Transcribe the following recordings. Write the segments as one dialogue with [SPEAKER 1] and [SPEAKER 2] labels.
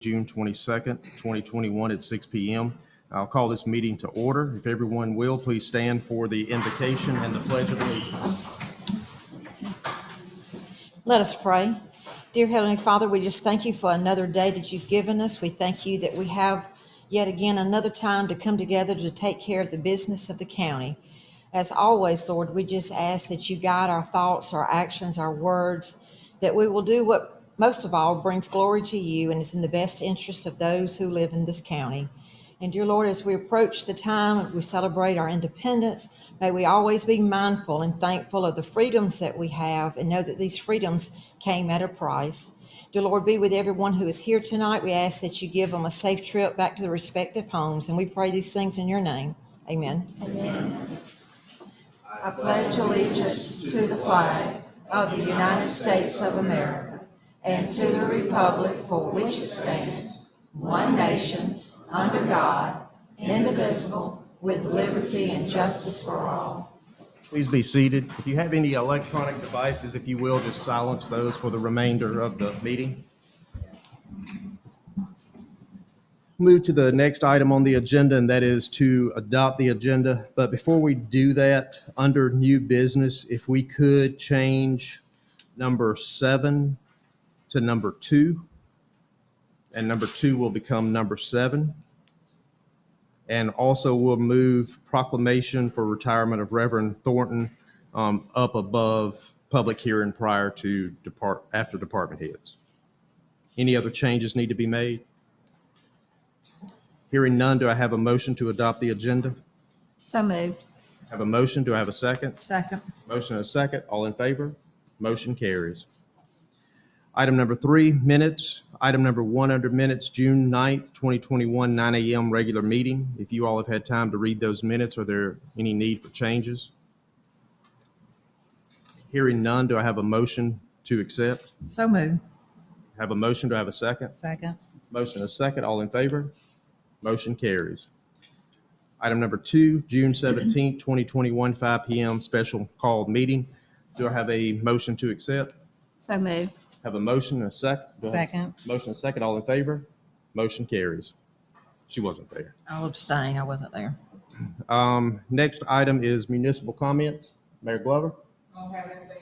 [SPEAKER 1] June 22nd, 2021 at 6 p.m. I'll call this meeting to order. If everyone will, please stand for the invocation and the Pledge of Allegiance.
[SPEAKER 2] Let us pray. Dear Heavenly Father, we just thank you for another day that you've given us. We thank you that we have yet again another time to come together to take care of the business of the county. As always, Lord, we just ask that you guide our thoughts, our actions, our words, that we will do what most of all brings glory to you and is in the best interest of those who live in this county. And dear Lord, as we approach the time we celebrate our independence, may we always be mindful and thankful of the freedoms that we have and know that these freedoms came at a price. Dear Lord, be with everyone who is here tonight. We ask that you give them a safe trip back to their respective homes, and we pray these things in your name. Amen. Amen. I pledge allegiance to the flag of the United States of America and to the republic for which it stands, one nation, under God, indivisible, with liberty and justice for all.
[SPEAKER 1] Please be seated. If you have any electronic devices, if you will, just silence those for the remainder of the meeting. Move to the next item on the agenda, and that is to adopt the agenda. But before we do that, under new business, if we could change number 7 to number 2, and number 2 will become number 7. And also we'll move proclamation for retirement of Reverend Thornton up above public hearing prior to after department heads. Any other changes need to be made? Hearing none, do I have a motion to adopt the agenda?
[SPEAKER 3] So moved.
[SPEAKER 1] Have a motion. Do I have a second?
[SPEAKER 2] Second.
[SPEAKER 1] Motion and a second. All in favor? Motion carries. Item number 3, minutes. Item number 1 under minutes, June 9th, 2021, 9 a.m. regular meeting. If you all have had time to read those minutes, are there any need for changes? Hearing none, do I have a motion to accept?
[SPEAKER 2] So moved.
[SPEAKER 1] Have a motion. Do I have a second?
[SPEAKER 2] Second.
[SPEAKER 1] Motion and a second. All in favor? Motion carries. Item number 2, June 17th, 2021, 5 p.m. special called meeting. Do I have a motion to accept?
[SPEAKER 3] So moved.
[SPEAKER 1] Have a motion and a second.
[SPEAKER 2] Second.
[SPEAKER 1] Motion and a second. All in favor? Motion carries. She wasn't there.
[SPEAKER 2] I'll abstain. I wasn't there.
[SPEAKER 1] Next item is municipal comments. Mayor Glover?
[SPEAKER 4] I don't have anything.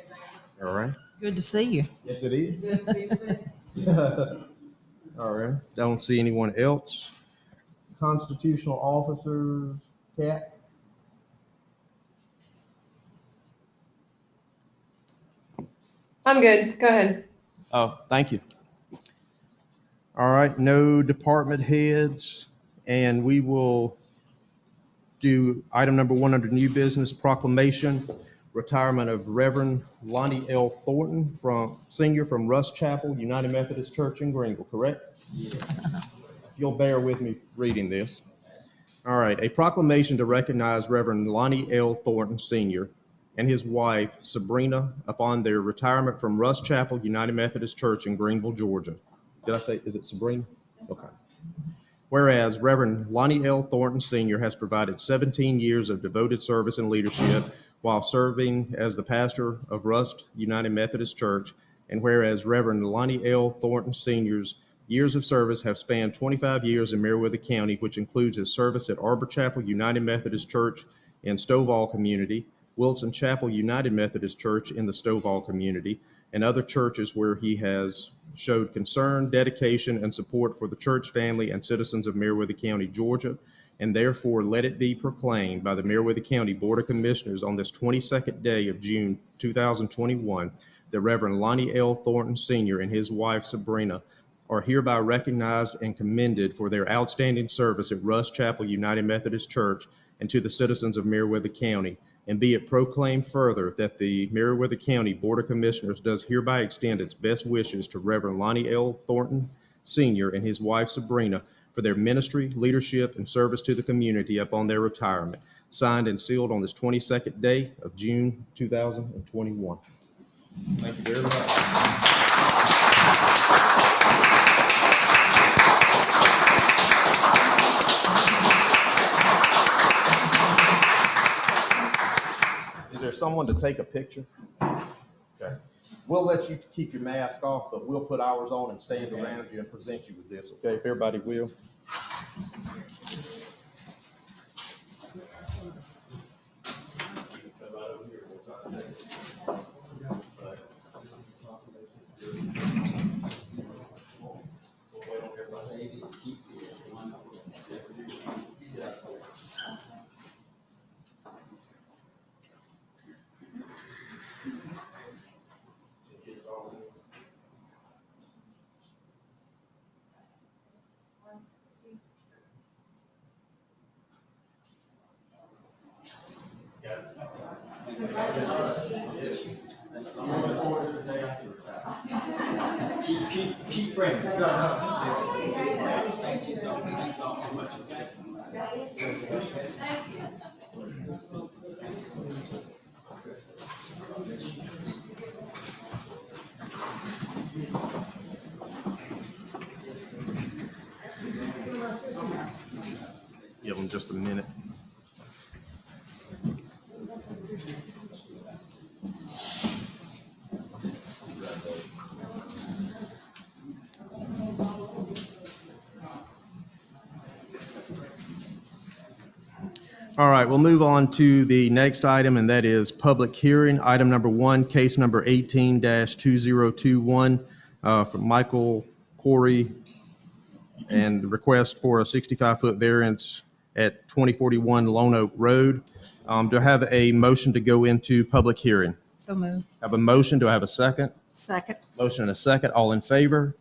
[SPEAKER 1] All right.
[SPEAKER 2] Good to see you.
[SPEAKER 1] Yes, it is.
[SPEAKER 4] Good to be said.
[SPEAKER 1] All right. Don't see anyone else. Constitutional officers, Kat?
[SPEAKER 4] I'm good. Go ahead.
[SPEAKER 1] Oh, thank you. All right, no department heads, and we will do item number 1 under new business, proclamation, retirement of Reverend Lonnie L. Thornton, senior from Russ Chapel, United Methodist Church in Greenville, correct? Yes. You'll bear with me reading this. All right, a proclamation to recognize Reverend Lonnie L. Thornton, Sr., and his wife, Sabrina, upon their retirement from Russ Chapel United Methodist Church in Greenville, Georgia. Did I say, is it Sabrina? Okay. Whereas Reverend Lonnie L. Thornton, Sr. has provided 17 years of devoted service and leadership while serving as the pastor of Russ United Methodist Church, and whereas Reverend Lonnie L. Thornton, Sr.'s years of service have spanned 25 years in Meriwether County, which includes his service at Arbor Chapel United Methodist Church in Stovall Community, Wilson Chapel United Methodist Church in the Stovall Community, and other churches where he has showed concern, dedication, and support for the church family and citizens of Meriwether County, Georgia, and therefore let it be proclaimed by the Meriwether County Board of Commissioners on this 22nd day of June 2021 that Reverend Lonnie L. Thornton Sr. and his wife Sabrina are hereby recognized and commended for their outstanding service at Russ Chapel United Methodist Church and to the citizens of Meriwether County. And be it proclaimed further that the Meriwether County Board of Commissioners does hereby extend its best wishes to Reverend Lonnie L. Thornton Sr. and his wife Sabrina for their ministry, leadership, and service to the community upon their retirement. Signed and sealed on this 22nd day of June 2021. Thank you very much. Is there someone to take a picture? Okay. We'll let you keep your mask off, but we'll put ours on and stand around you and present you with this, okay? If everybody will.
[SPEAKER 5] Keep pressing. Thank you so much. Thank you all so much.
[SPEAKER 1] Give them just a minute. All right, we'll move on to the next item, and that is public hearing. Item number 1, case number 18-2021 from Michael Corey, and the request for a 65-foot variance at 2041 Lone Oak Road. Do I have a motion to go into public hearing?
[SPEAKER 3] So moved.
[SPEAKER 1] I have a motion. Do I have a second?
[SPEAKER 3] Second.
[SPEAKER 1] Motion and a second. All in favor?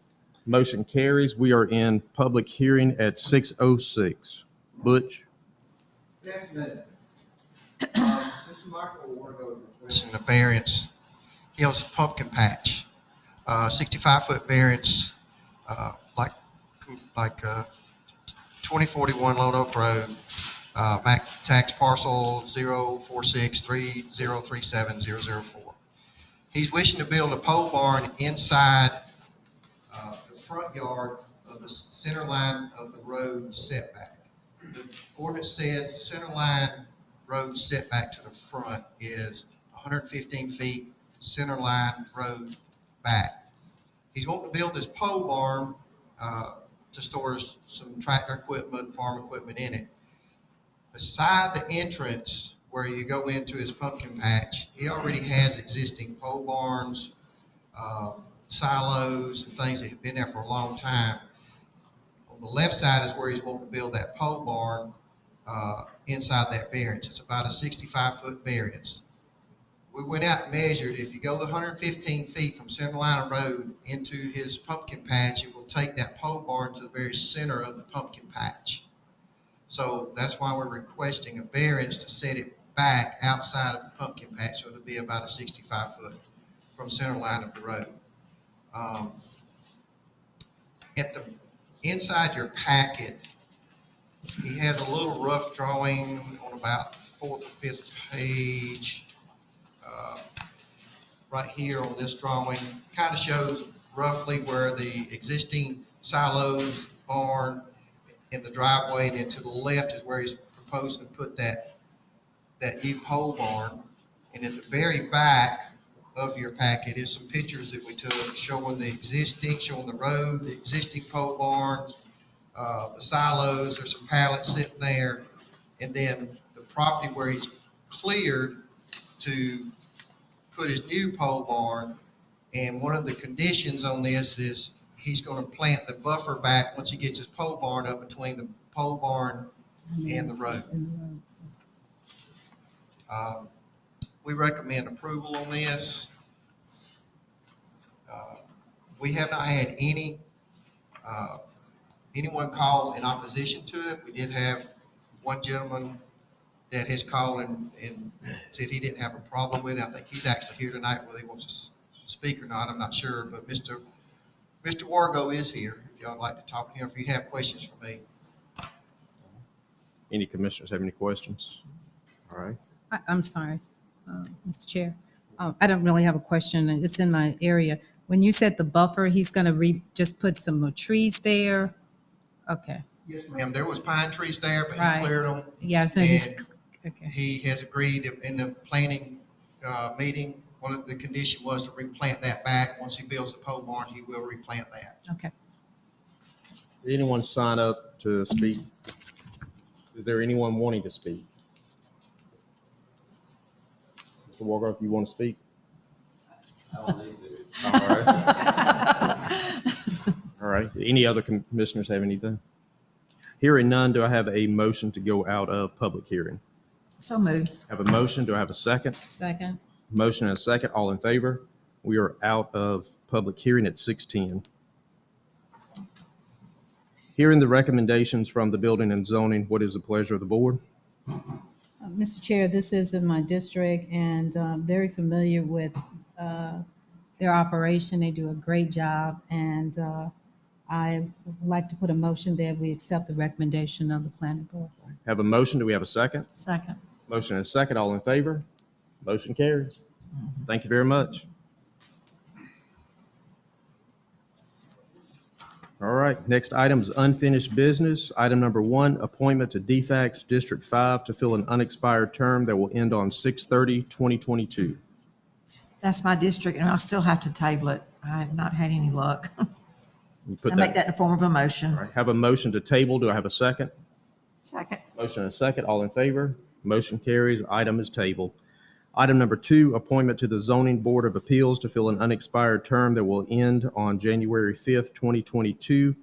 [SPEAKER 1] Motion carries. We are in public hearing at 6:06. Butch?
[SPEAKER 6] Good afternoon. Mr. Michael Wargo is requesting a variance. He owns a pumpkin patch, 65-foot variance, like 2041 Lone Oak Road, back tax parcel 04630370004. He's wishing to build a pole barn inside the front yard of the center line of the road setback. The ordinance says the center line road setback to the front is 115 feet, center line road back. He's wanting to build this pole barn to store some tractor equipment, farm equipment in it. Beside the entrance where you go into his pumpkin patch, he already has existing pole barns, silos, and things that have been there for a long time. On the left side is where he's wanting to build that pole barn inside that variance. It's about a 65-foot variance. We went out and measured. If you go the 115 feet from center line of road into his pumpkin patch, it will take that pole barn to the very center of the pumpkin patch. So that's why we're requesting a variance to set it back outside of the pumpkin patch, so it'll be about a 65-foot from center line of the road. At the inside your packet, he has a little rough drawing on about the 4th or 5th page. Right here on this drawing, kind of shows roughly where the existing silos, barn, in the driveway, and then to the left is where he's proposing to put that new pole barn. And at the very back of your packet is some pictures that we took showing the road, the existing pole barns, the silos. There's some pallets sitting there, and then the property where he's cleared to put his new pole barn. And one of the conditions on this is he's going to plant the buffer back once he gets his pole barn up between the pole barn and the road. We recommend approval on this. We have not had anyone call in opposition to it. We did have one gentleman that has called and said he didn't have a problem with it. I think he's actually here tonight, whether he wants to speak or not, I'm not sure. But Mr. Wargo is here if y'all would like to talk to him, if you have questions for me.
[SPEAKER 1] Any commissioners have any questions? All right.
[SPEAKER 7] I'm sorry, Mr. Chair. I don't really have a question. It's in my area. When you said the buffer, he's going to just put some more trees there? Okay.
[SPEAKER 6] Yes, ma'am. There was pine trees there, but
[SPEAKER 7] Right.
[SPEAKER 6] he cleared them.
[SPEAKER 7] Yeah, so
[SPEAKER 6] And
[SPEAKER 7] he's, okay.
[SPEAKER 6] he has agreed in the planning meeting one of the condition was to replant that back. Once he builds the pole barn, he will replant that.
[SPEAKER 7] Okay.
[SPEAKER 1] Did anyone sign up to speak? Is there anyone wanting to speak? Mr. Walker, if you want to speak?
[SPEAKER 5] I don't need to.
[SPEAKER 1] All right. All right. Any other commissioners have anything? Hearing none, do I have a motion to go out of public hearing?
[SPEAKER 2] So moved.
[SPEAKER 1] Have a motion. Do I have a second?
[SPEAKER 7] Second.
[SPEAKER 1] Motion and a second. All in favor? We are out of public hearing at 6:10. Hearing the recommendations from the Building and Zoning, what is the pleasure of the board?
[SPEAKER 7] Mr. Chair, this is in my district and very familiar with their operation. They do a great job, and I would like to put a motion that we accept the recommendation of the planning board.
[SPEAKER 1] Have a motion. Do we have a second?
[SPEAKER 2] Second.
[SPEAKER 1] Motion and a second. All in favor? Motion carries. Thank you very much. All right, next item is unfinished business. Item number 1, appointment to DFAX District 5 to fill an unexpired term that will end on 6/30/2022.
[SPEAKER 2] That's my district, and I'll still have to table it. I have not had any luck.
[SPEAKER 1] You put
[SPEAKER 2] I make that in the form of a motion.
[SPEAKER 1] All right, have a motion to table. Do I have a second?
[SPEAKER 3] Second.
[SPEAKER 1] Motion and a second. All in favor? Motion carries. Item is tabled. Item number 2, appointment to the Zoning Board of Appeals to fill an unexpired term that will end on January 5th, 2022.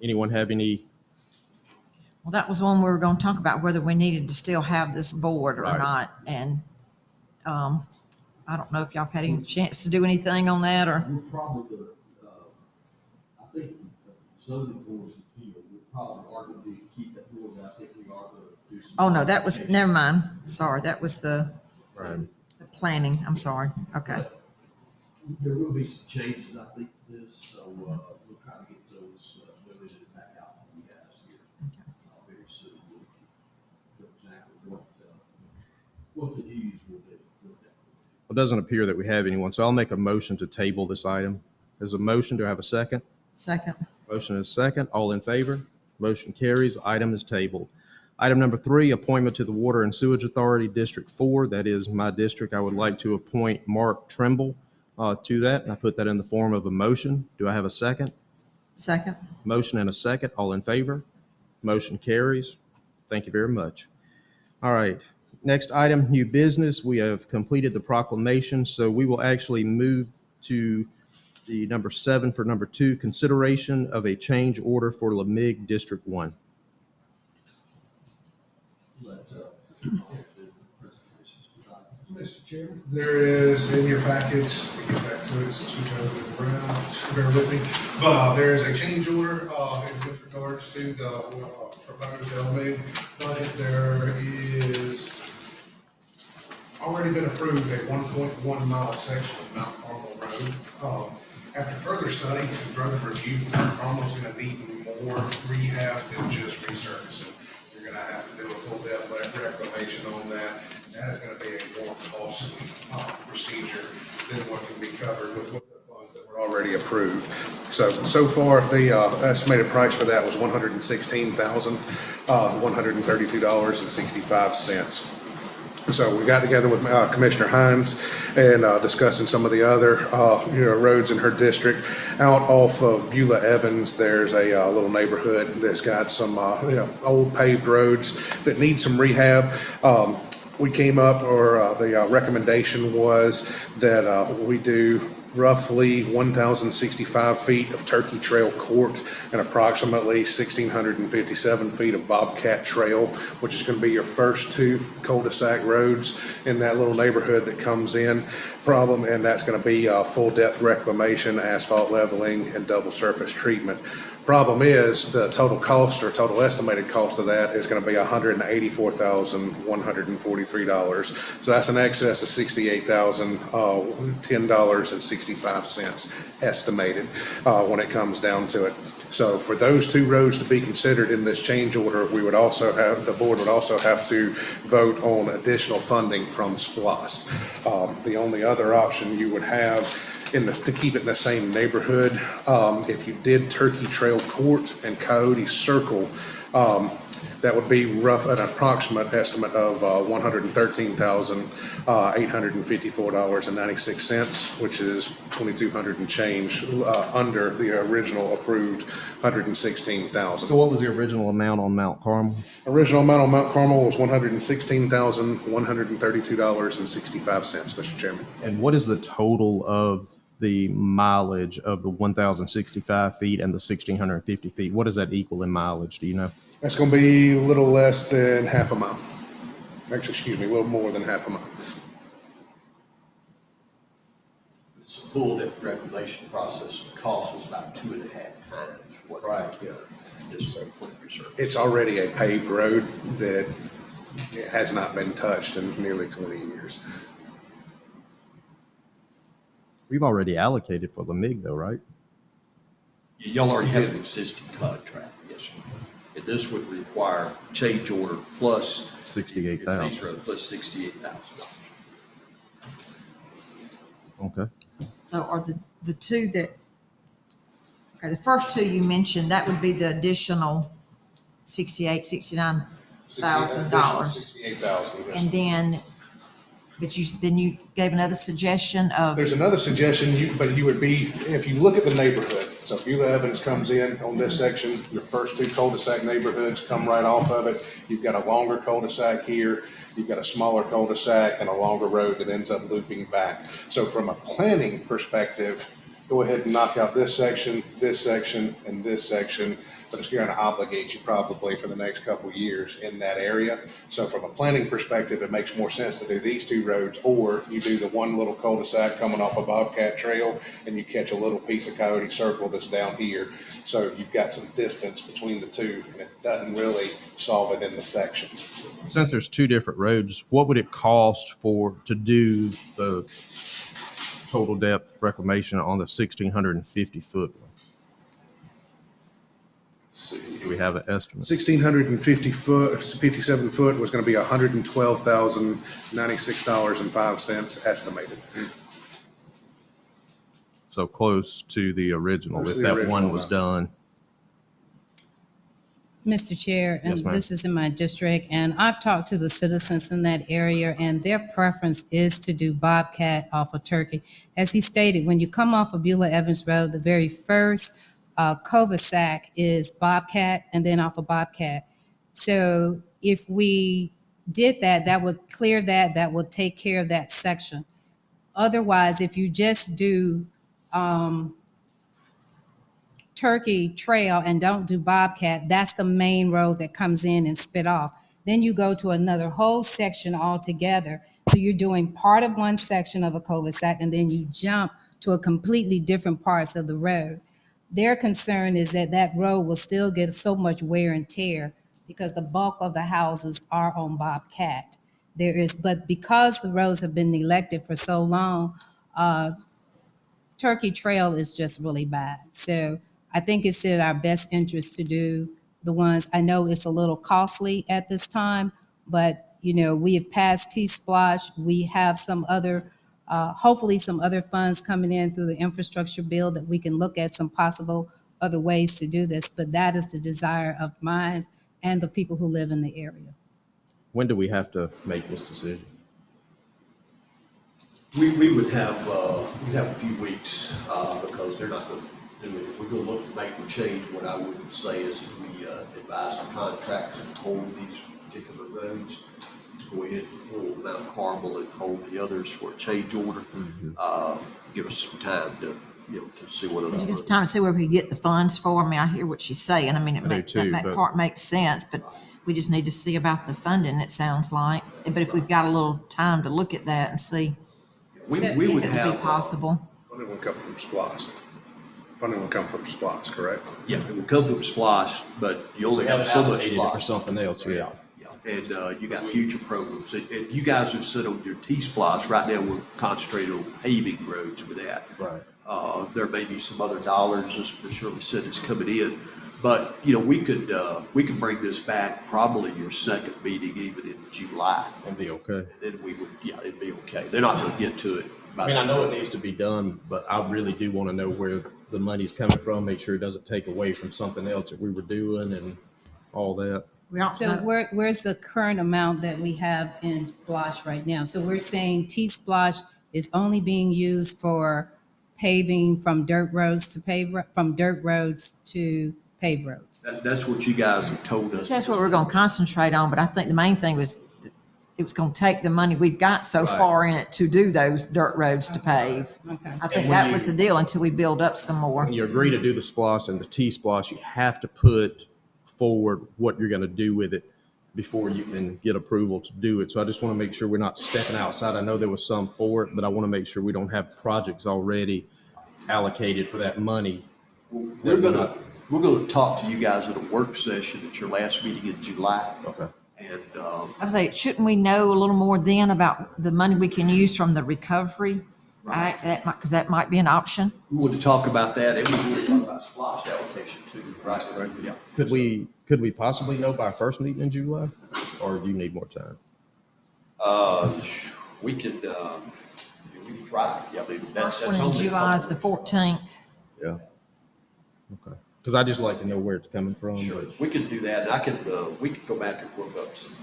[SPEAKER 1] Anyone have any?
[SPEAKER 2] Well, that was one we were going to talk about, whether we needed to still have this board or
[SPEAKER 1] Right.
[SPEAKER 2] not. And I don't know if y'all have had any chance to do anything on that, or,
[SPEAKER 5] We're probably gonna, I think the zoning board of appeal, we probably are gonna keep that board, but I think we are gonna do some.
[SPEAKER 2] oh, no, that was, never mind. Sorry, that was the
[SPEAKER 1] Right.
[SPEAKER 2] planning. I'm sorry. Okay.
[SPEAKER 5] There will be some changes, I think, to this, so, we'll try to get those, noted back out to you guys here. Very soon. We'll know exactly what the duties will be with that.
[SPEAKER 1] It doesn't appear that we have anyone, so I'll make a motion to table this item. There's a motion. Do I have a second?
[SPEAKER 2] Second.
[SPEAKER 1] Motion is second. All in favor? Motion carries. Item is tabled. Item number 3, appointment to the Water and Sewage Authority District 4. That is my district. I would like to appoint Mark Trimble to that. And I put that in the form of a motion. Do I have a second?
[SPEAKER 2] Second.
[SPEAKER 1] Motion and a second. All in favor? Motion carries. Thank you very much. All right. Next item, new business. We have completed the proclamation, so we will actually move to the number 7 for number 2, consideration of a change order for Lamig District 1.
[SPEAKER 5] Let's, presentations tonight.
[SPEAKER 8] Mr. Chairman, there is in your package, we get back to it since we got it around, just bear with me. But there is a change order with regards to the proposed LMIG budget. There is already been approved a 1.1 mile section of Mount Carmel Road. After further study and further review, Mount Carmel's gonna need more rehab than just resurfacing. You're gonna have to do a full depth reclamation on that. That is gonna be a more costly procedure than what can be covered with what the funds that were already approved. So far, the estimated price for that was $116,132.65. So we got together with Commissioner Hines and discussing some of the other roads in her district. Out off of Beulah Evans, there's a little neighborhood that's got some old paved roads that need some rehab. We came up, or the recommendation was that we do roughly 1,065 feet of Turkey Trail Court and approximately 1,657 feet of Bobcat Trail, which is going to be your first 2 cul-de-sac roads in that little neighborhood that comes in. Problem, and that's going to be full depth reclamation, asphalt leveling, and double surface treatment. Problem is, the total cost or total estimated cost of that is going to be $184,143. So that's an excess of $68,010.65 estimated when it comes down to it. So for those 2 roads to be considered in this change order, the board would also have to vote on additional funding from SPLOST. The only other option you would have to keep it in the same neighborhood, if you did Turkey Trail Court and Coyote Circle, That would be an approximate estimate of $113,854.96, which is $2,200 and change under the original approved $116,000.
[SPEAKER 1] So what was the original amount on Mount Carmel?
[SPEAKER 8] Original amount on Mount Carmel was $116,132.65, Mr. Chairman.
[SPEAKER 1] And what is the total of the mileage of the 1,065 feet and the 1,650 feet? What does that equal in mileage? Do you know?
[SPEAKER 8] That's going to be a little less than half a mile. Actually, excuse me, a little more than half a mile.
[SPEAKER 5] It's a full depth reclamation process, the cost was about 2.5 times what. This reserve.
[SPEAKER 8] It's already a paved road that has not been touched in nearly 20 years.
[SPEAKER 1] We've already allocated for the MIG though, right?
[SPEAKER 5] Y'all already have an existing contract, yes, sir. And this would require change order plus.
[SPEAKER 1] 68,000.
[SPEAKER 5] Base road plus $68,000.
[SPEAKER 1] Okay.
[SPEAKER 2] So are the two that, okay, the first two you mentioned, that would be the additional $69,000.
[SPEAKER 8] $68,000.
[SPEAKER 2] And then, but you gave another suggestion of,
[SPEAKER 8] There's another suggestion, but you would be, if you look at the neighborhood, so Beulah Evans comes in on this section, your first two cul-de-sac neighborhoods come right off of it. You've got a longer cul-de-sac here, you've got a smaller cul-de-sac and a longer road that ends up looping back. So from a planning perspective, go ahead and knock out this section, and this section, but it's going to obligate you probably for the next couple of years in that area. So from a planning perspective, it makes more sense to do these two roads, or you do the one little cul-de-sac coming off of Bobcat Trail, and you catch a little piece of Coyote Circle that's down here. So you've got some distance between the two, and it doesn't really solve it in the section.
[SPEAKER 1] Since there's two different roads, what would it cost to do the total depth reclamation on the 1,650 foot one? Do we have an estimate?
[SPEAKER 8] 1,650 foot, 57 foot was going to be $112,096.05 estimated.
[SPEAKER 1] So close to the original,
[SPEAKER 8] Close
[SPEAKER 1] if
[SPEAKER 8] to the
[SPEAKER 1] that
[SPEAKER 8] original,
[SPEAKER 1] one was
[SPEAKER 8] right.
[SPEAKER 1] done.
[SPEAKER 7] Mr. Chair, and
[SPEAKER 1] Yes, ma'am.
[SPEAKER 7] this is in my district, and I've talked to the citizens in that area, and their preference is to do Bobcat off of Turkey. As he stated, when you come off of Beulah Evans Road, the very first cul-de-sac is Bobcat, and then off of Bobcat. So if we did that, that would clear that would take care of that section. Otherwise, if you just do Turkey Trail and don't do Bobcat, that's the main road that comes in and spit off. Then you go to another whole section altogether. So you're doing part of one section of a cul-de-sac, and then you jump to a completely different parts of the road. Their concern is that that road will still get so much wear and tear because the bulk of the houses are on Bobcat. But because the roads have been neglected for so long, Turkey Trail is just really bad. So I think it's in our best interest to do the ones, I know it's a little costly at this time, but we have passed T-Splosh. We have some other, hopefully some other funds coming in through the infrastructure bill that we can look at some possible other ways to do this. But that is the desire of mine and the people who live in the area.
[SPEAKER 1] When do we have to make this decision?
[SPEAKER 5] We would have, we'd have a few weeks, because they're not going to do it. If we're going to look to make the change, what I would say is if we advise the contractor to hold these particular roads, go ahead and pull Mount Carmel and hold the others for a change order. Give us some time to see what
[SPEAKER 2] just
[SPEAKER 5] other.
[SPEAKER 2] get time to see where we can get the funds for. I mean, I hear what she's saying. I mean, that part makes sense, but we just need to see about the funding, it sounds like. But if we've got a little time to look at that and see
[SPEAKER 5] We
[SPEAKER 2] if
[SPEAKER 5] would
[SPEAKER 2] it would be
[SPEAKER 5] have,
[SPEAKER 2] possible.
[SPEAKER 8] Funding would come from SPLOST. Funding would come from SPLOST, correct?
[SPEAKER 5] yeah, it would come from Splosh, but you only have so much
[SPEAKER 1] Allocated it for
[SPEAKER 5] Splosh.
[SPEAKER 1] something else, yeah.
[SPEAKER 5] Yeah, and you got future programs. And you guys who sit on your T-Splosh, right now we're concentrating on paving roads with that.
[SPEAKER 1] Right.
[SPEAKER 5] There may be some other dollars, as Shirley said, that's coming in. But, we could bring this back probably your second meeting even in July.
[SPEAKER 1] And be okay.
[SPEAKER 5] And then we would, it'd be okay. They're not going to get to it.
[SPEAKER 1] I mean, I know it needs to be done, but I really do want to know where the money's coming from, make sure it doesn't take away from something else that we were doing and all that.
[SPEAKER 2] We also,
[SPEAKER 7] So where's the current amount that we have in Splosh right now? So we're saying T-Splosh is only being used for paving from dirt roads to from dirt roads to paved roads.
[SPEAKER 5] That's what you guys have told us.
[SPEAKER 2] that's what we're gonna concentrate on, but I think the main thing was that it was gonna take the money we've got so
[SPEAKER 5] Right.
[SPEAKER 2] far in it to do those dirt roads to pave.
[SPEAKER 7] Okay.
[SPEAKER 2] I think
[SPEAKER 1] when
[SPEAKER 2] that was
[SPEAKER 1] you-
[SPEAKER 2] the deal until we build up some more.
[SPEAKER 1] When you agree to do the SPOS and the T-SPOS, you have to put forward what you're going to do with it before you can get approval to do it. So I just want to make sure we're not stepping outside. I know there was some for it, but I want to make sure we don't have projects already allocated for that money.
[SPEAKER 5] We're gonna talk to you guys at a work session at your last meeting in July.
[SPEAKER 1] Okay.
[SPEAKER 5] And,
[SPEAKER 2] I was like, shouldn't we know a little more then about the money we can use from the recovery act? That might, because that might be an option.
[SPEAKER 5] we want to talk about that, and we want to talk about SPOS allocation too, right? Yeah.
[SPEAKER 1] Could we possibly know by our first meeting in July, or do you need more time?
[SPEAKER 5] We can try. Yeah, I mean,
[SPEAKER 2] First
[SPEAKER 5] that's
[SPEAKER 2] one in
[SPEAKER 5] only a
[SPEAKER 2] July is
[SPEAKER 5] couple
[SPEAKER 2] the 14th.
[SPEAKER 1] Yeah. Okay. Because I just like to know where it's coming from.
[SPEAKER 5] Sure,
[SPEAKER 1] but-
[SPEAKER 5] we can do that, and we can go back and work up some,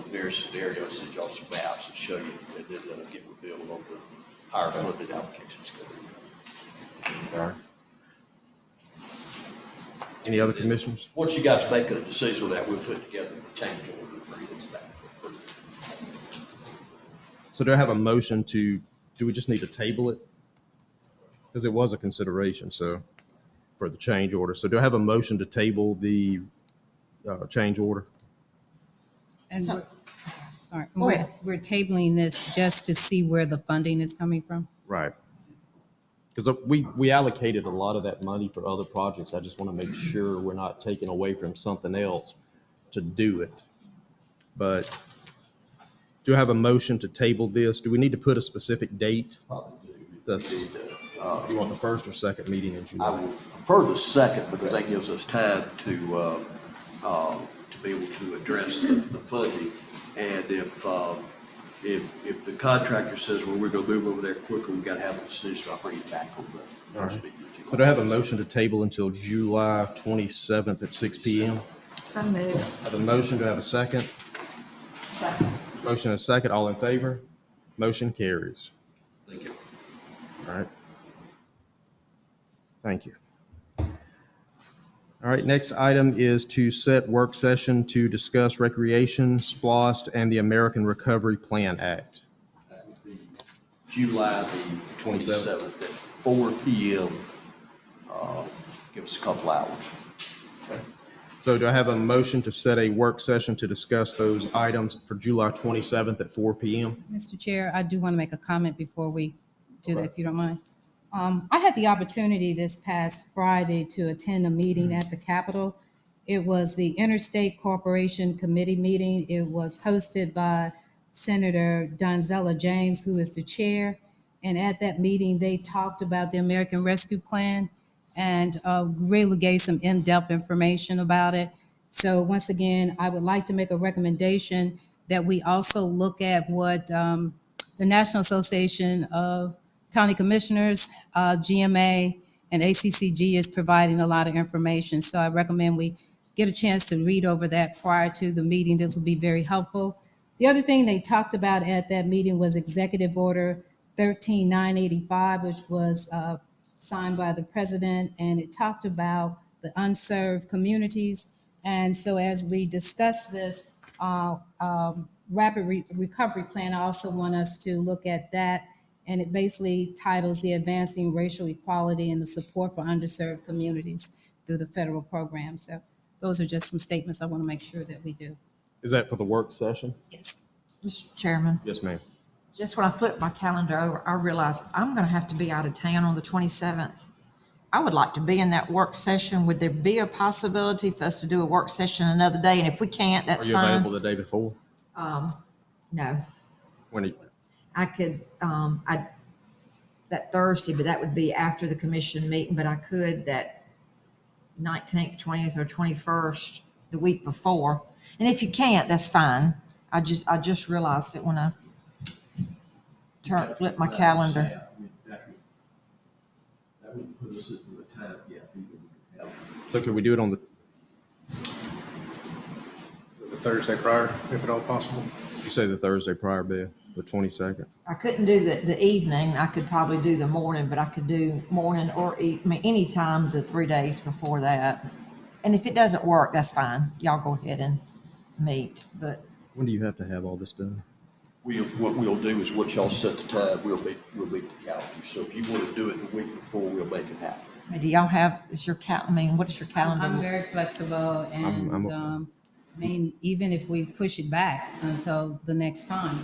[SPEAKER 5] various scenarios, send y'all some maps and show you, and then get with Bill on the higher funded applications.
[SPEAKER 1] All right. Any other commissioners?
[SPEAKER 5] Once you guys make a decision on that, we'll put together the change order and bring it back for approval.
[SPEAKER 1] So do I have a motion do we just need to table it? Because it was a consideration, so, for the change order. So do I have a motion to table the change order?
[SPEAKER 7] And
[SPEAKER 2] So-
[SPEAKER 7] we're, sorry,
[SPEAKER 2] Go ahead.
[SPEAKER 7] we're tabling this just to see where the funding is coming from?
[SPEAKER 1] Right. Because we allocated a lot of that money for other projects. I just want to make sure we're not taking away from something else to do it. But do I have a motion to table this? Do we need to put a specific date?
[SPEAKER 5] Probably do.
[SPEAKER 1] That's- You want the first or second meeting in
[SPEAKER 5] I
[SPEAKER 1] July?
[SPEAKER 5] would prefer the second, because that gives us time to be able to address the funding. And if the contractor says, well, we're gonna move over there quicker, we gotta have a decision, I'll bring it back on the first meeting in July.
[SPEAKER 1] So do I have a motion to table until July 27th at 6 PM?
[SPEAKER 3] So moved.
[SPEAKER 1] I have a motion, do I have a second?
[SPEAKER 2] Second.
[SPEAKER 1] Motion and a second, all in favor? Motion carries.
[SPEAKER 5] Thank you.
[SPEAKER 1] All right. Thank you. All right, next item is to set work session to discuss recreation, SPLOST, and the American Recovery Plan Act.
[SPEAKER 5] That would be July the 27th at 4 PM. Give us a couple hours.
[SPEAKER 1] So do I have a motion to set a work session to discuss those items for July 27th at 4 PM?
[SPEAKER 7] Mr. Chair, I do want to make a comment before we do that, if you don't mind. I had the opportunity this past Friday to attend a meeting at the Capitol. It was the Interstate Corporation Committee meeting. It was hosted by Senator Donzella James, who is the chair. And at that meeting, they talked about the American Rescue Plan and really gave some in-depth information about it. So once again, I would like to make a recommendation that we also look at what the National Association of County Commissioners, GMA, and ACCG is providing a lot of information. So I recommend we get a chance to read over that prior to the meeting. This will be very helpful. The other thing they talked about at that meeting was Executive Order 13985, which was signed by the president, and it talked about the unserved communities. And so as we discuss this rapid recovery plan, I also want us to look at that. And it basically titles the Advancing Racial Equality and the Support for Underserved Communities through the federal program. So those are just some statements I want to make sure that we do.
[SPEAKER 1] Is that for the work session?
[SPEAKER 7] Yes.
[SPEAKER 2] Mr. Chairman,
[SPEAKER 1] Yes, ma'am.
[SPEAKER 2] just when I flipped my calendar over, I realized I'm gonna have to be out of town on the 27th. I would like to be in that work session. Would there be a possibility for us to do a work session another day? And if we can't,
[SPEAKER 1] Are
[SPEAKER 2] that's
[SPEAKER 1] you available
[SPEAKER 2] fine.
[SPEAKER 1] the day before?
[SPEAKER 2] No,
[SPEAKER 1] When are you?
[SPEAKER 2] I could, that Thursday, but that would be after the commission meeting, but I could that 19th, 20th, or 21st, the week before. And if you can't, that's fine. I just realized it when I flipped my calendar.
[SPEAKER 5] That would put us into a time, yeah, we could have.
[SPEAKER 1] So could we do it on the,
[SPEAKER 8] Thursday prior, if at all possible.
[SPEAKER 1] You say the Thursday prior, Bill, the 22nd?
[SPEAKER 2] I couldn't do the evening. I could probably do the morning, but I could do morning or I mean, anytime the 3 days before that. And if it doesn't work, that's fine. Y'all go ahead and meet, but
[SPEAKER 1] When do you have to have all this done?
[SPEAKER 5] What we'll do is once y'all set the time, we'll meet the calendar. So if you want to do it the week before, we'll make it happen.
[SPEAKER 2] I mean, do y'all have, what is your calendar?
[SPEAKER 7] I'm very flexible and,
[SPEAKER 1] okay.
[SPEAKER 7] I mean, even if we push it back until the next time.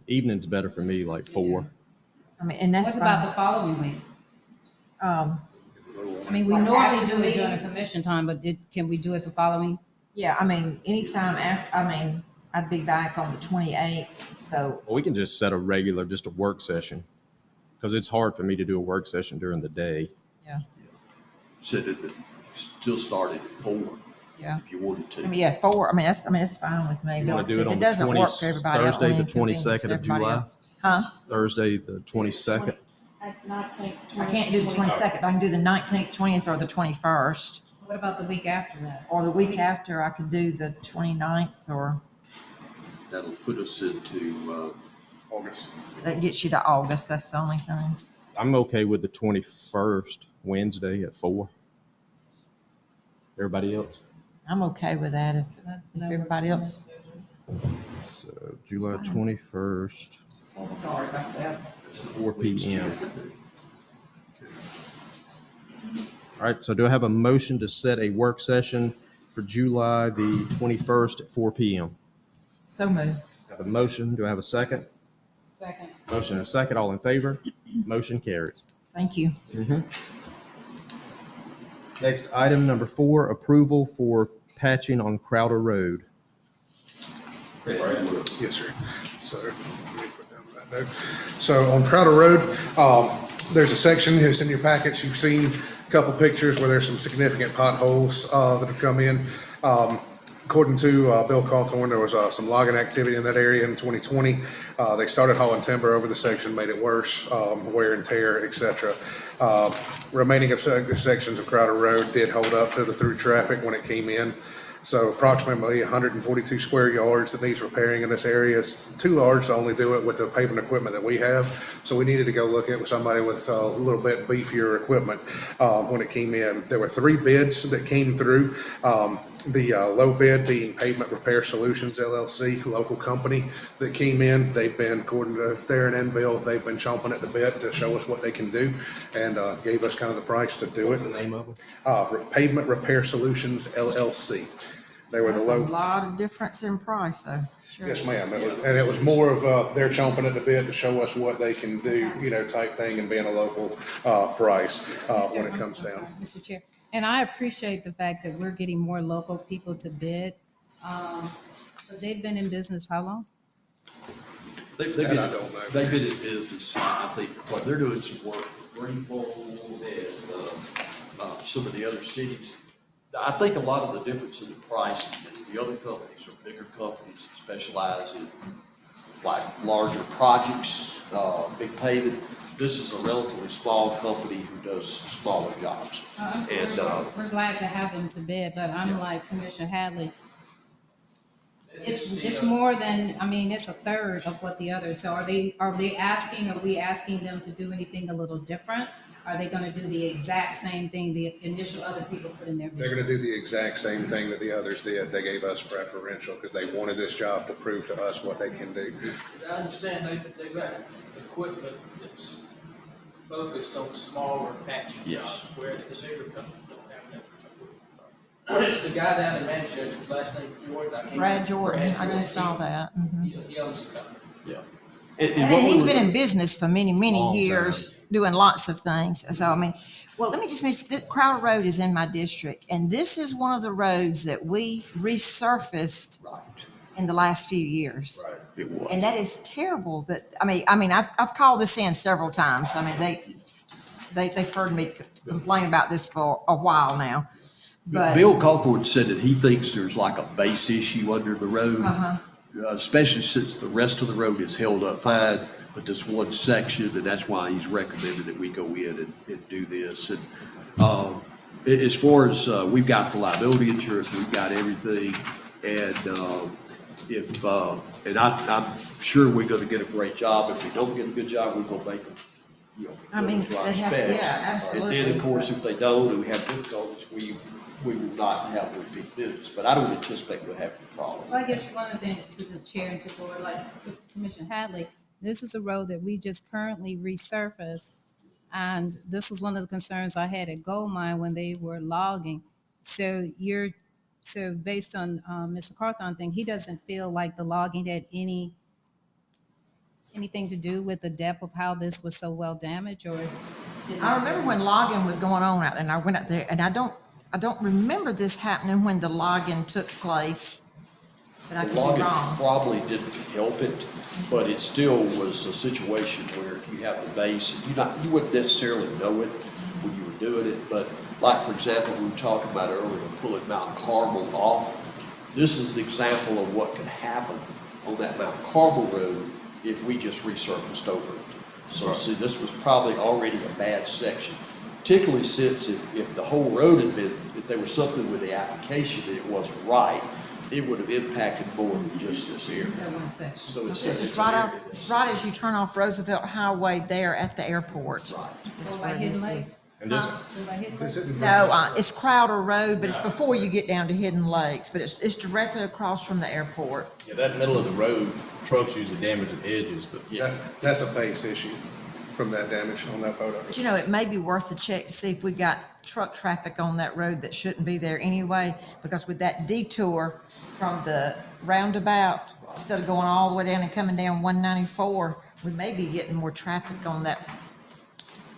[SPEAKER 1] Evening's better for me, like 4.
[SPEAKER 2] I mean, and that's
[SPEAKER 7] What's about the
[SPEAKER 2] fine.
[SPEAKER 7] following week?
[SPEAKER 2] Um,
[SPEAKER 7] I mean, we
[SPEAKER 2] Like
[SPEAKER 7] normally
[SPEAKER 2] after
[SPEAKER 7] do
[SPEAKER 2] the
[SPEAKER 7] it during a
[SPEAKER 2] meeting?
[SPEAKER 7] commission time, but can we do it the following?
[SPEAKER 2] yeah, I mean, anytime after, I mean, I'd be back on the 28th, so,
[SPEAKER 1] Well, we can just set just a work session, because it's hard for me to do a work session during the day.
[SPEAKER 2] yeah,
[SPEAKER 5] Set it, still started at 4
[SPEAKER 2] yeah.
[SPEAKER 5] if you wanted to.
[SPEAKER 2] I mean, yeah, 4, that's fine with me.
[SPEAKER 1] You
[SPEAKER 2] but
[SPEAKER 1] wanna
[SPEAKER 2] like I
[SPEAKER 1] do
[SPEAKER 2] said,
[SPEAKER 1] it
[SPEAKER 2] if
[SPEAKER 1] on
[SPEAKER 2] it
[SPEAKER 1] the
[SPEAKER 2] doesn't
[SPEAKER 1] 20
[SPEAKER 2] work for everybody else,
[SPEAKER 1] Thursday,
[SPEAKER 2] I
[SPEAKER 1] the
[SPEAKER 2] mean, convenience
[SPEAKER 1] 22nd of
[SPEAKER 2] everybody
[SPEAKER 1] July?
[SPEAKER 2] else. Huh?
[SPEAKER 1] Thursday, the 22nd.
[SPEAKER 2] I can't do the 22nd, but I can do the 19th, 20th, or the 21st.
[SPEAKER 7] What about the week after that?
[SPEAKER 2] Or the week after, I could do the 29th, or
[SPEAKER 5] That'll put us into,
[SPEAKER 8] August.
[SPEAKER 2] that gets you to August. That's the only thing.
[SPEAKER 1] I'm okay with the 21st, Wednesday at 4. Everybody else?
[SPEAKER 2] I'm okay with that if
[SPEAKER 7] That
[SPEAKER 2] everybody
[SPEAKER 7] works
[SPEAKER 2] else.
[SPEAKER 1] So July 21st,
[SPEAKER 2] Oh, sorry about that.
[SPEAKER 1] 4 p.m. All right, so do I have a motion to set a work session for July the 21st at 4 p.m.?
[SPEAKER 2] So moved.
[SPEAKER 1] I have a motion. Do I have a second?
[SPEAKER 7] Second.
[SPEAKER 1] Motion and a second. All in favor? Motion carries.
[SPEAKER 2] Thank you.
[SPEAKER 1] Next, item number 4, approval for patching on Crowder Road.
[SPEAKER 8] Yes, sir. So, let me put down that note. So on Crowder Road, there's a section, it's in your packets, you've seen a couple pictures where there's some significant potholes, that have come in. According to, Bill Cawthorn, there was, some logging activity in that area in 2020. They started hauling timber over the section, made it worse, wear and tear, et cetera. Remaining of sections of Crowder Road did hold up to the through traffic when it came in. So approximately 142 square yards that needs repairing in this area. It's too large to only do it with the paving equipment that we have. So we needed to go look at it with somebody with a little bit beefier equipment when it came in. There were 3 bids that came through. The low bid being Pavement Repair Solutions LLC, local company that came in. They've been, according to Theron and Bill, they've been chomping at the bit to show us what they can do and gave us kind of the price to do
[SPEAKER 1] What's
[SPEAKER 8] it.
[SPEAKER 1] the name of them?
[SPEAKER 8] Pavement Repair Solutions LLC. They were the
[SPEAKER 2] That's
[SPEAKER 8] low.
[SPEAKER 2] a lot of difference in price, though. Sure.
[SPEAKER 8] Yes, ma'am. It was more of, they're chomping at the bit to show us what they can do, type thing, and being a local, price, when it comes down.
[SPEAKER 7] Mr. Chair, and I appreciate the fact that we're getting more local people to bid. But they've been in business how long?
[SPEAKER 5] they've
[SPEAKER 8] That
[SPEAKER 5] been,
[SPEAKER 8] I don't know.
[SPEAKER 5] they've been in business. I think what they're doing some work for Greenville and, some of the other cities. I think a lot of the difference in the price is the other companies are bigger companies that specialize in like larger projects, big paving. This is a relatively small company who does smaller jobs. And,
[SPEAKER 7] We're glad to have them to bid, but I'm like Commissioner Hadley. It's more than, I mean, it's a third of what the others, so are we asking them to do anything a little different? Are they gonna do the exact same thing the initial other people put in their bids?
[SPEAKER 8] They're gonna do the exact same thing that the others did. They gave us preferential because they wanted this job to prove to us what they can do.
[SPEAKER 9] I understand they've got equipment that's focused on smaller patches.
[SPEAKER 5] Yes.
[SPEAKER 9] Whereas the bigger companies don't have that. It's the guy down in Manchester, his last name's Jordan. I can't
[SPEAKER 2] Brad
[SPEAKER 9] remember.
[SPEAKER 2] Jordan, I
[SPEAKER 9] Brad
[SPEAKER 2] just saw
[SPEAKER 9] Jordan.
[SPEAKER 2] that.
[SPEAKER 9] He owns the company.
[SPEAKER 5] yeah.
[SPEAKER 2] And he's been in business for many, many
[SPEAKER 1] Long
[SPEAKER 2] years, doing lots of things. So, I mean, well, let me just mention, this Crowder Road is in my district, and this is one of the roads that we resurfaced
[SPEAKER 5] Right.
[SPEAKER 2] in the last few years.
[SPEAKER 5] It was.
[SPEAKER 2] And that is terrible. That I've called this in several times. I mean, they've heard me complain about this for a while now. But
[SPEAKER 5] Bill Cawthorn said that he thinks there's like a base issue under the road, especially since the rest of the road is held up fine, but this one section, and that's why he's recommended that we go in and do this. And as far as we've got the liability insurance, we've got everything, And and I'm sure we're gonna get a great job. If we don't get a good job, we're gonna make them,
[SPEAKER 2] I mean,
[SPEAKER 5] to our
[SPEAKER 2] they have-
[SPEAKER 5] specs.
[SPEAKER 2] yeah,
[SPEAKER 5] And
[SPEAKER 2] absolutely.
[SPEAKER 5] then, of course, if they don't, and we have difficulties, we will not have repeat business. But I don't anticipate we'll have a problem.
[SPEAKER 7] Well, I guess one of the things to the chair and to the board, like Commissioner Hadley, this is a road that we just currently resurfaced. And this was one of the concerns I had at Gold Mine when they were logging. So based on Mr. Carthon thing, he doesn't feel like the logging had anything to do with the depth of how this was so well damaged, or?
[SPEAKER 2] I remember when logging was going on out there, and I went out there, and I don't remember this happening when the logging took place, but I
[SPEAKER 5] The
[SPEAKER 2] could be
[SPEAKER 5] logging
[SPEAKER 2] wrong.
[SPEAKER 5] probably didn't help it, but it still was a situation where you have the base, and you wouldn't necessarily know it when you were doing it, but like, for example, we were talking about earlier, pulling Mount Carmel off. This is an example of what could happen on that Mount Carmel road if we just resurfaced over it. So see, this was probably already a bad section, particularly since if the whole road had been, if there was something with the application that it wasn't right, it would have impacted more than just this area.
[SPEAKER 7] That one section.
[SPEAKER 5] So it's
[SPEAKER 2] This is
[SPEAKER 5] it's
[SPEAKER 2] right
[SPEAKER 5] an
[SPEAKER 2] off,
[SPEAKER 5] area that's-
[SPEAKER 2] right as you turn off Roosevelt Highway there at the airport.
[SPEAKER 5] Right.
[SPEAKER 2] Is
[SPEAKER 7] Or by
[SPEAKER 2] where
[SPEAKER 7] Hidden
[SPEAKER 2] this
[SPEAKER 7] Lake?
[SPEAKER 2] is.
[SPEAKER 1] And this-
[SPEAKER 7] So by Hidden
[SPEAKER 8] Is
[SPEAKER 7] Lake?
[SPEAKER 8] it in-
[SPEAKER 2] No, it's Crowder Road, but it's before you get down to Hidden Lakes, but it's directly across from the airport.
[SPEAKER 1] Yeah, that middle of the road, trucks usually damage the edges, but yeah.
[SPEAKER 8] That's a base issue from that damage on that photo.
[SPEAKER 2] But it may be worth a check to see if we got truck traffic on that road that shouldn't be there anyway, because with that detour from the roundabout, instead of going all the way down and coming down 194, we may be getting more traffic on that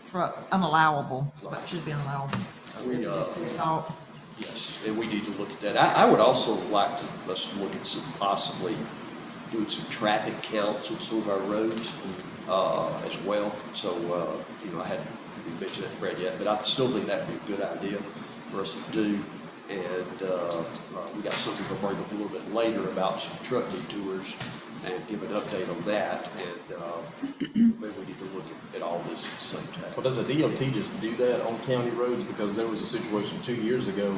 [SPEAKER 2] truck, unallowable, so it should be unallowable.
[SPEAKER 5] We,
[SPEAKER 2] Just be a thought.
[SPEAKER 5] Yes, and we need to look at that. I would also like to, let's look at some possibly doing some traffic counts on some of our roads, as well. So, I hadn't mentioned that to Brad yet, but I still think that'd be a good idea for us to do. And, we got something to bring up a little bit later about some truck detours and give an update on that. And, maybe we need to look at all this at the same time.
[SPEAKER 1] Well, does the DOT just do that on county roads? Because there was a situation 2 years ago,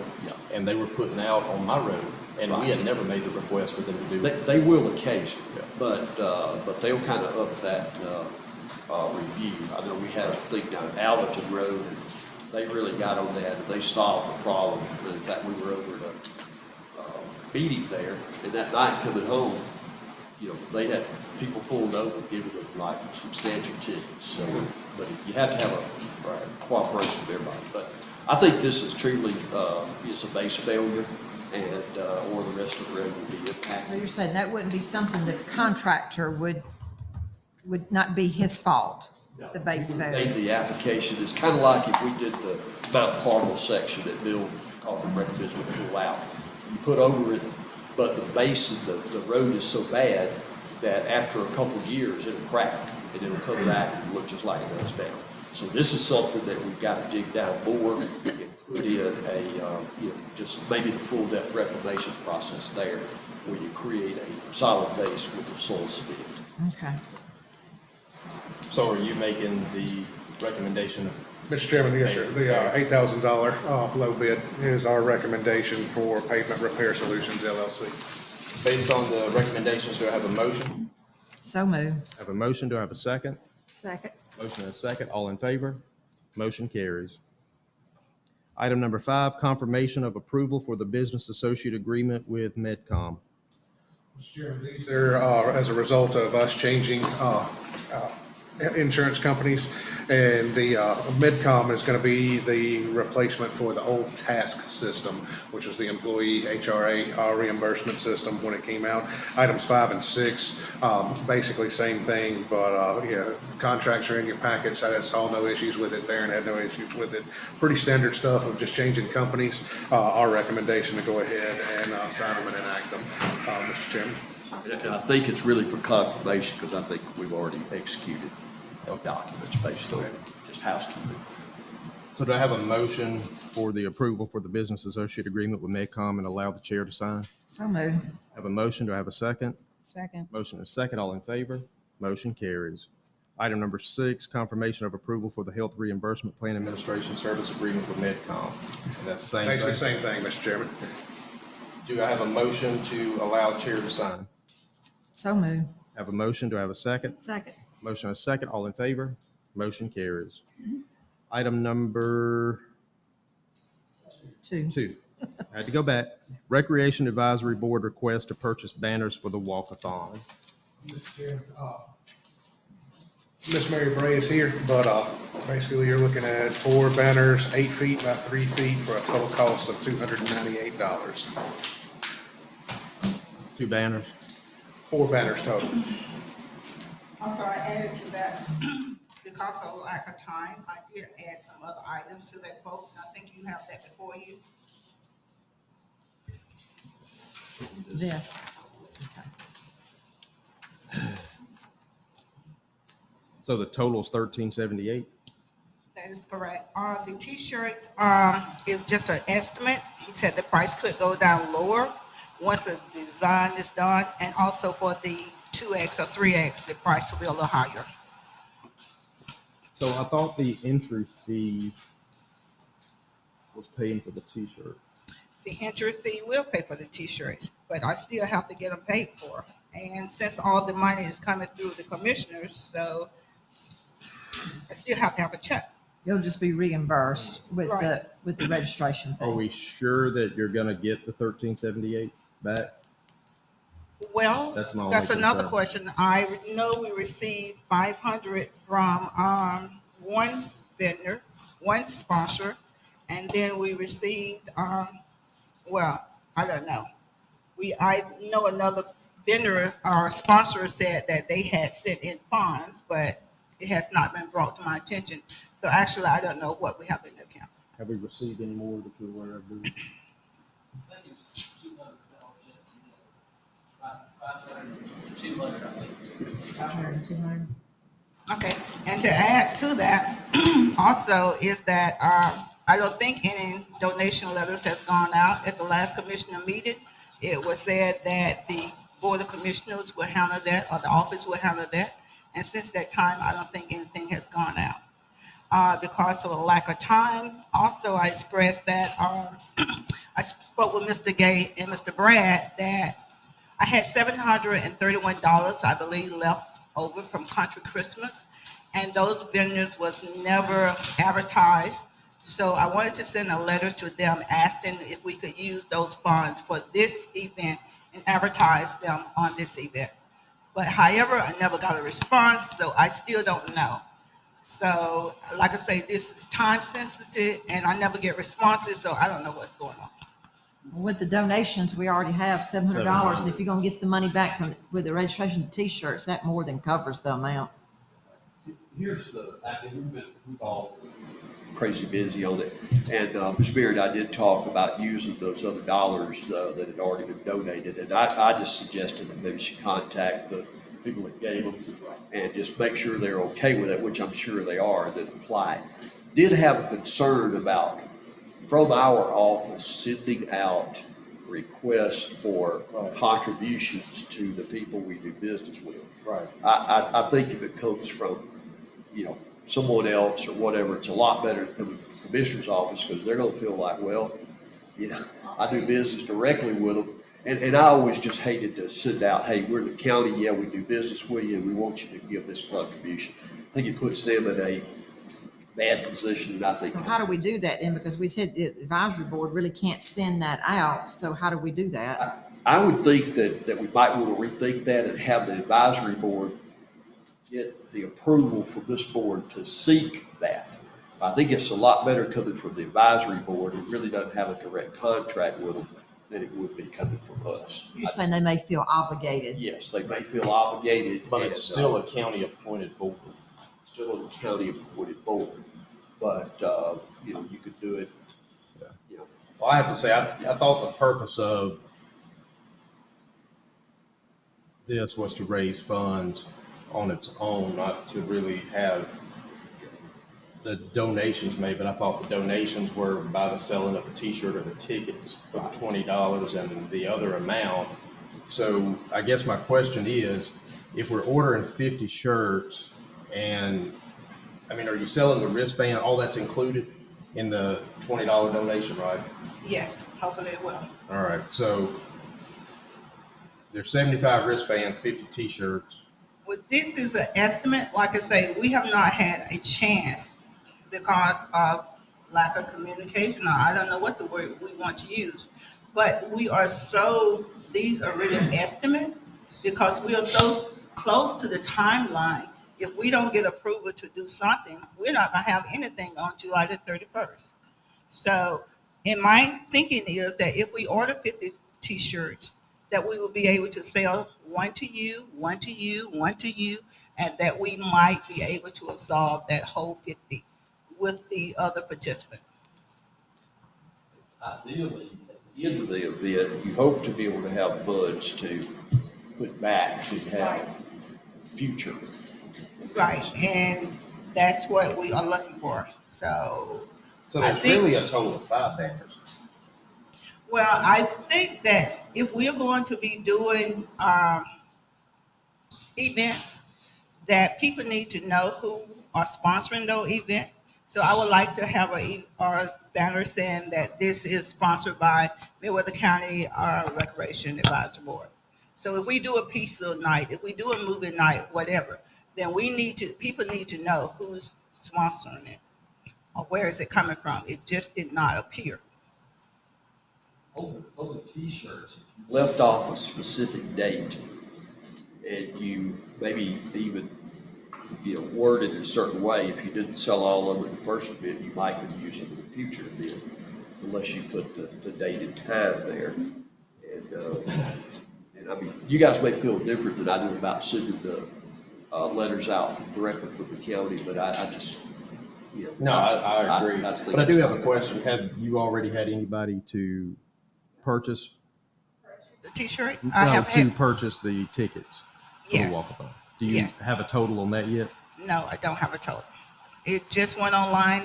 [SPEAKER 1] and they were putting out on my road, and we had never made the request for them to do it.
[SPEAKER 5] They will occasionally, but they'll kind of up that, review. I know we had a thing down Allerton Road, and they really got on that, and they solved the problem. And in fact, we were over at a, meeting there, and that night coming home, they had people pulled over, giving them like substantial tickets. So, but you have to have a cooperation with everybody. But I think this is truly, it's a base failure, and, or the rest of the road would be
[SPEAKER 2] So
[SPEAKER 5] impacted.
[SPEAKER 2] you're saying that wouldn't be something the contractor would not be his fault, the base
[SPEAKER 5] We
[SPEAKER 2] failure?
[SPEAKER 5] made the application, it's kind of like if we did the Mount Carmel section that Bill Carter recommends we pull out. You put over it, but the base of the road is so bad that after a couple of years, it'll crack, and it'll come back and look just like it does now. So this is something that we've got to dig down more and put in just maybe the full depth reclamation process there, where you create a solid base with the soil cement.
[SPEAKER 2] Okay.
[SPEAKER 1] So are you making the recommendation?
[SPEAKER 8] Mr. Chairman, yes, sir. The $8,000 low bid is our recommendation for Pavement Repair Solutions LLC.
[SPEAKER 1] Based on the recommendations, do I have a motion?
[SPEAKER 2] So moved.
[SPEAKER 1] I have a motion, do I have a second?
[SPEAKER 2] Second.
[SPEAKER 1] Motion and a second, all in favor? Motion carries. Item number 5, confirmation of approval for the business associate agreement with MedCom.
[SPEAKER 8] Mr. Chairman, these are as a result of us changing insurance companies, and the MedCom is going to be the replacement for the old Task system, which was the employee HRA reimbursement system when it came out. Items 5 and 6, basically same thing, but contracts are in your packets. I saw no issues with it there and had no issues with it. Pretty standard stuff of just changing companies. Our recommendation to go ahead and sign them and enact them, Mr. Chairman.
[SPEAKER 5] And I think it's really for confirmation, because I think we've already executed documents based on just housekeeping.
[SPEAKER 1] So do I have a motion for the approval for the business associate agreement with MedCom and allow the chair to sign?
[SPEAKER 2] So moved.
[SPEAKER 1] I have a motion, do I have a second?
[SPEAKER 7] Second.
[SPEAKER 1] Motion is second, all in favor? Motion carries. Item number 6, confirmation of approval for the Health Reimbursement Plan Administration Service Agreement with MedCom. And that's the same
[SPEAKER 8] Basically
[SPEAKER 1] thing.
[SPEAKER 8] same thing, Mr. Chairman.
[SPEAKER 1] Do I have a motion to allow chair to sign?
[SPEAKER 2] So moved.
[SPEAKER 1] Have a motion, do I have a second?
[SPEAKER 3] Second.
[SPEAKER 1] Motion and a second, all in favor? Motion carries. Item number 2. I had to go back. Recreation Advisory Board request to purchase banners for the walkathon.
[SPEAKER 8] Mr. Chairman, Miss Mary Bray is here, but basically you're looking at 4 banners, 8 feet by 3 feet for a total cost of $298.
[SPEAKER 1] 2 banners.
[SPEAKER 8] 4 banners total.
[SPEAKER 10] Also, I added to that, because of lack of time, I did add some other items to that quote, and I think you have that before you.
[SPEAKER 2] This.
[SPEAKER 1] So the total is $1,378.
[SPEAKER 10] That is correct. The t-shirts, is just an estimate. He said the price could go down lower once the design is done, and also for the 2X or 3X, the price will be a little higher.
[SPEAKER 1] So I thought the entry fee was paying for the t-shirt.
[SPEAKER 10] The entry fee will pay for the t-shirts, but I still have to get them paid for. And since all the money is coming through the commissioners, so I still have to have a check.
[SPEAKER 2] You'll just be reimbursed with
[SPEAKER 10] Right.
[SPEAKER 2] the registration
[SPEAKER 1] Are
[SPEAKER 2] fee.
[SPEAKER 1] we sure that you're gonna get the $1,378 back?
[SPEAKER 10] Well,
[SPEAKER 1] That's my only
[SPEAKER 10] that's another
[SPEAKER 1] concern.
[SPEAKER 10] question. I know we received 500 from one vendor, one sponsor, and then we received, well, I don't know. I know another vendor or sponsor said that they had sent in funds, but it has not been brought to my attention. So actually, I don't know what we have in the account.
[SPEAKER 1] Have we received any more that you're aware of? Bruce?
[SPEAKER 9] I think it's $200. 200, I think.
[SPEAKER 2] 500, 200.
[SPEAKER 10] Okay, and to add to that, also is that I don't think any donation letters has gone out. At the last commissioner meeting, it was said that the board of commissioners will handle that, or the office will handle that. And since that time, I don't think anything has gone out. Because of a lack of time, also I expressed that, I spoke with Mr. Gay and Mr. Brad that I had $731, I believe, left over from Country Christmas, and those vendors was never advertised. So I wanted to send a letter to them asking if we could use those funds for this event and advertise them on this event. But however, I never got a response, so I still don't know. So, like I say, this is time sensitive, and I never get responses, so I don't know what's going on.
[SPEAKER 2] With the donations, we already have $700. And if you're gonna get the money back with the registration of the t-shirts, that more than covers the amount.
[SPEAKER 5] Here's we've all crazy busy on it. And, Ms. Beard, I did talk about using those other dollars, that had already been donated. And I just suggested that maybe she contact the people that gave them and just make sure they're okay with it, which I'm sure they are, that apply. Did have a concern about, from our office, sending out requests for contributions to the people we do business with.
[SPEAKER 1] Right.
[SPEAKER 5] I think if it comes from, someone else or whatever, it's a lot better than the commissioner's office, because they're gonna feel like, well, I do business directly with them. And I always just hated to send out, hey, we're the county, yeah, we do business with you, and we want you to give this contribution. I think it puts them in a bad position, and I think.
[SPEAKER 2] So how do we do that then? Because we said the advisory board really can't send that out, so how do we do that?
[SPEAKER 5] I would think that we might want to rethink that and have the advisory board get the approval from this board to seek that. I think it's a lot better coming from the advisory board, who really doesn't have a direct contract with them, than it would be coming from us.
[SPEAKER 2] You're saying they may feel obligated.
[SPEAKER 5] Yes, they may feel obligated.
[SPEAKER 1] But it's still a county appointed board.
[SPEAKER 5] Still on the county appointed board, but, you could do it.
[SPEAKER 1] Well, I have to say, I thought the purpose of this was to raise funds on its own, not to really have the donations made, but I thought the donations were by the selling of the t-shirt or the tickets for the $20 and the other amount. So I guess my question is, if we're ordering 50 shirts and, are you selling the wristband, all that's included? in the $20 donation, right?
[SPEAKER 10] Yes, hopefully it will.
[SPEAKER 1] All right, so there's 75 wristbands, 50 t-shirts.
[SPEAKER 10] Well, this is an estimate. Like I say, we have not had a chance because of lack of communication, or I don't know what the word we want to use. But we are so, these are really estimate because we are so close to the timeline. If we don't get approval to do something, we're not gonna have anything on July the 31st. So, in my thinking is that if we order 50 t-shirts, that we will be able to sell one to you, one to you, one to you, and that we might be able to absorb that whole 50 with the other participant.
[SPEAKER 5] Ideally, at the end of the event, you hope to be able to have funds to put back to have future.
[SPEAKER 10] Right, and that's what we are looking for. So,
[SPEAKER 1] So
[SPEAKER 10] I
[SPEAKER 1] there's
[SPEAKER 10] think-
[SPEAKER 1] really a total of 5 banners.
[SPEAKER 10] well, I think that if we're going to be doing events, that people need to know who are sponsoring those events. So I would like to have a banner saying that this is sponsored by Meriwether County Recreation Advisory Board. So if we do a pizza night, if we do a movie night, whatever, then people need to know who's sponsoring it or where is it coming from. It just did not appear.
[SPEAKER 5] On the t-shirts, left off a specific date, and you maybe even, word it a certain way. If you didn't sell all of them in the first event, you might could use them in the future event, unless you put the date and time there. And I mean, you guys may feel different than I do about sending the letters out directly from the county, but I just,
[SPEAKER 1] No, I agree.
[SPEAKER 5] think
[SPEAKER 1] But I do
[SPEAKER 5] it's
[SPEAKER 1] have a
[SPEAKER 5] something.
[SPEAKER 1] question. Have you already had anybody to purchase?
[SPEAKER 10] The t-shirt, I have
[SPEAKER 1] To
[SPEAKER 10] had,
[SPEAKER 1] purchase the tickets for the
[SPEAKER 10] yes,
[SPEAKER 1] walkathon. Do you
[SPEAKER 10] yes.
[SPEAKER 1] have a total on that yet?
[SPEAKER 10] No, I don't have a total. It just went online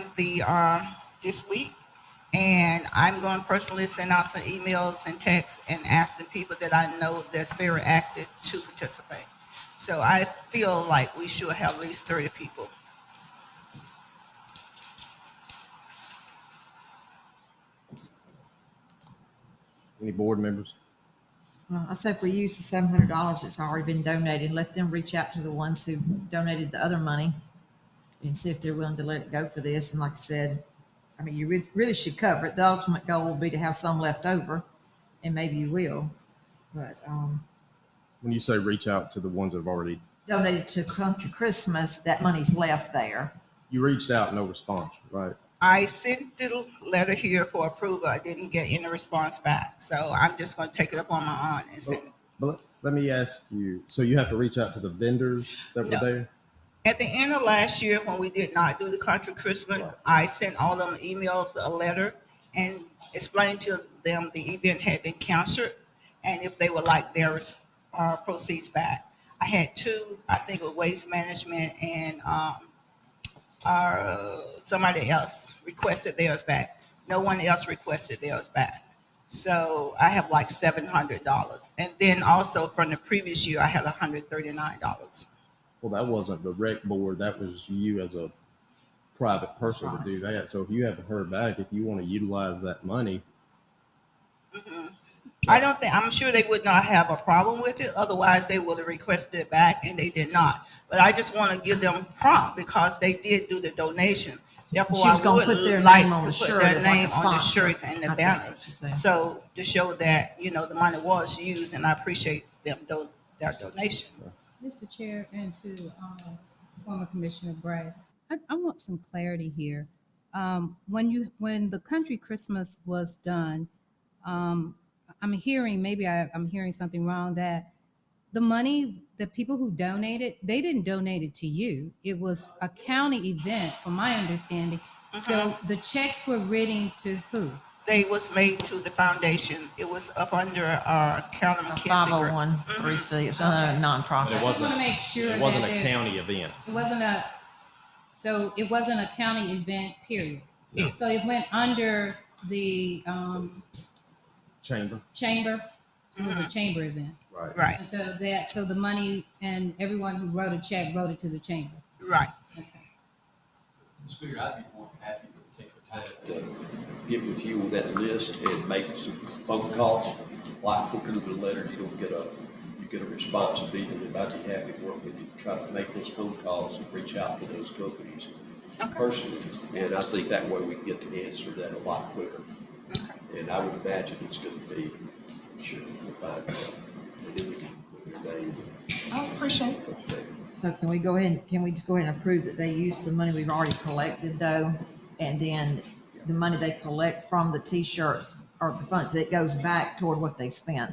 [SPEAKER 10] this week, and I'm going to personally send out some emails and texts and ask the people that I know that's very active to participate. So I feel like we should have at least 30 people.
[SPEAKER 1] Any board members?
[SPEAKER 2] Well, I say if we use the $700 that's already been donated, let them reach out to the ones who donated the other money and see if they're willing to let it go for this. And like I said, I mean, you really should cover it. The ultimate goal will be to have some left over, and maybe you will. But
[SPEAKER 1] When you say reach out to the ones that have already,
[SPEAKER 2] donated to Country Christmas, that money's left there.
[SPEAKER 1] you reached out, no response, right?
[SPEAKER 10] I sent the letter here for approval. I didn't get any response back. So I'm just going to take it up on my own and send it.
[SPEAKER 1] But let me ask you, so you have to reach out to the vendors that were
[SPEAKER 10] No.
[SPEAKER 1] there?
[SPEAKER 10] At the end of last year, when we did not do the country Christmas,
[SPEAKER 1] Right.
[SPEAKER 10] I sent all them emails, a letter, and explained to them the event had been canceled, and if they would like their proceeds back. I had two, I think, with Waste Management and somebody else requested theirs back. No one else requested theirs back. So I have like $700, and then also from the previous year, I had $139.
[SPEAKER 1] Well, that wasn't the rec board, that was you as a private person to do that. So if you haven't heard back, if you want to utilize that money,
[SPEAKER 10] I don't think, I'm sure they would not have a problem with it. Otherwise, they would have requested it back, and they did not. But I just want to give them prompt because they did do the donation. Therefore,
[SPEAKER 2] She was
[SPEAKER 10] I
[SPEAKER 2] gonna
[SPEAKER 10] would
[SPEAKER 2] put their
[SPEAKER 10] like
[SPEAKER 2] name on
[SPEAKER 10] to
[SPEAKER 2] the
[SPEAKER 10] put
[SPEAKER 2] shirt
[SPEAKER 10] their
[SPEAKER 2] as like a
[SPEAKER 10] name on the
[SPEAKER 2] sponsor.
[SPEAKER 10] shirts and the
[SPEAKER 2] I think that's
[SPEAKER 10] banner.
[SPEAKER 2] what she's saying.
[SPEAKER 10] So to show that, the money was used, and I appreciate them, their donation.
[SPEAKER 7] Mr. Chair, and to former Commissioner Bragg, I want some clarity here. When the country Christmas was done, I'm hearing, I'm hearing something wrong, that the money, the people who donated, they didn't donate it to you. It was a county event, from my understanding. So the checks were written to who?
[SPEAKER 10] They was made to the foundation. It was up under Carolyn
[SPEAKER 2] A
[SPEAKER 10] McKenzie. group.
[SPEAKER 2] 501(c), it's a nonprofit.
[SPEAKER 1] But it
[SPEAKER 7] I just
[SPEAKER 1] wasn't-
[SPEAKER 7] want to make sure
[SPEAKER 1] it wasn't
[SPEAKER 7] that
[SPEAKER 1] a
[SPEAKER 7] there's-
[SPEAKER 1] county event.
[SPEAKER 7] It wasn't a county event, period.
[SPEAKER 10] No.
[SPEAKER 7] So it went under the
[SPEAKER 1] Chamber,
[SPEAKER 7] chamber, so it was a chamber event.
[SPEAKER 1] right?
[SPEAKER 10] Right,
[SPEAKER 7] And so the money and everyone who wrote a check wrote it to the chamber.
[SPEAKER 10] right.
[SPEAKER 7] Okay.
[SPEAKER 5] Mr. Speaker, I'd be more than happy to take a get with you on that list and make some phone calls, a lot quicker than a letter. You don't get a response immediately. I'd be happy to work with you to try to make those phone calls and reach out to those companies personally. And I think that way we can get the answer that a lot quicker. And I would imagine it's gonna be, sure, we'll find out. And then we can put their name.
[SPEAKER 10] I appreciate it.
[SPEAKER 2] So can we just go ahead and approve that they use the money we've already collected though? And then the money they collect from the t-shirts or the funds, that goes back toward what they spent.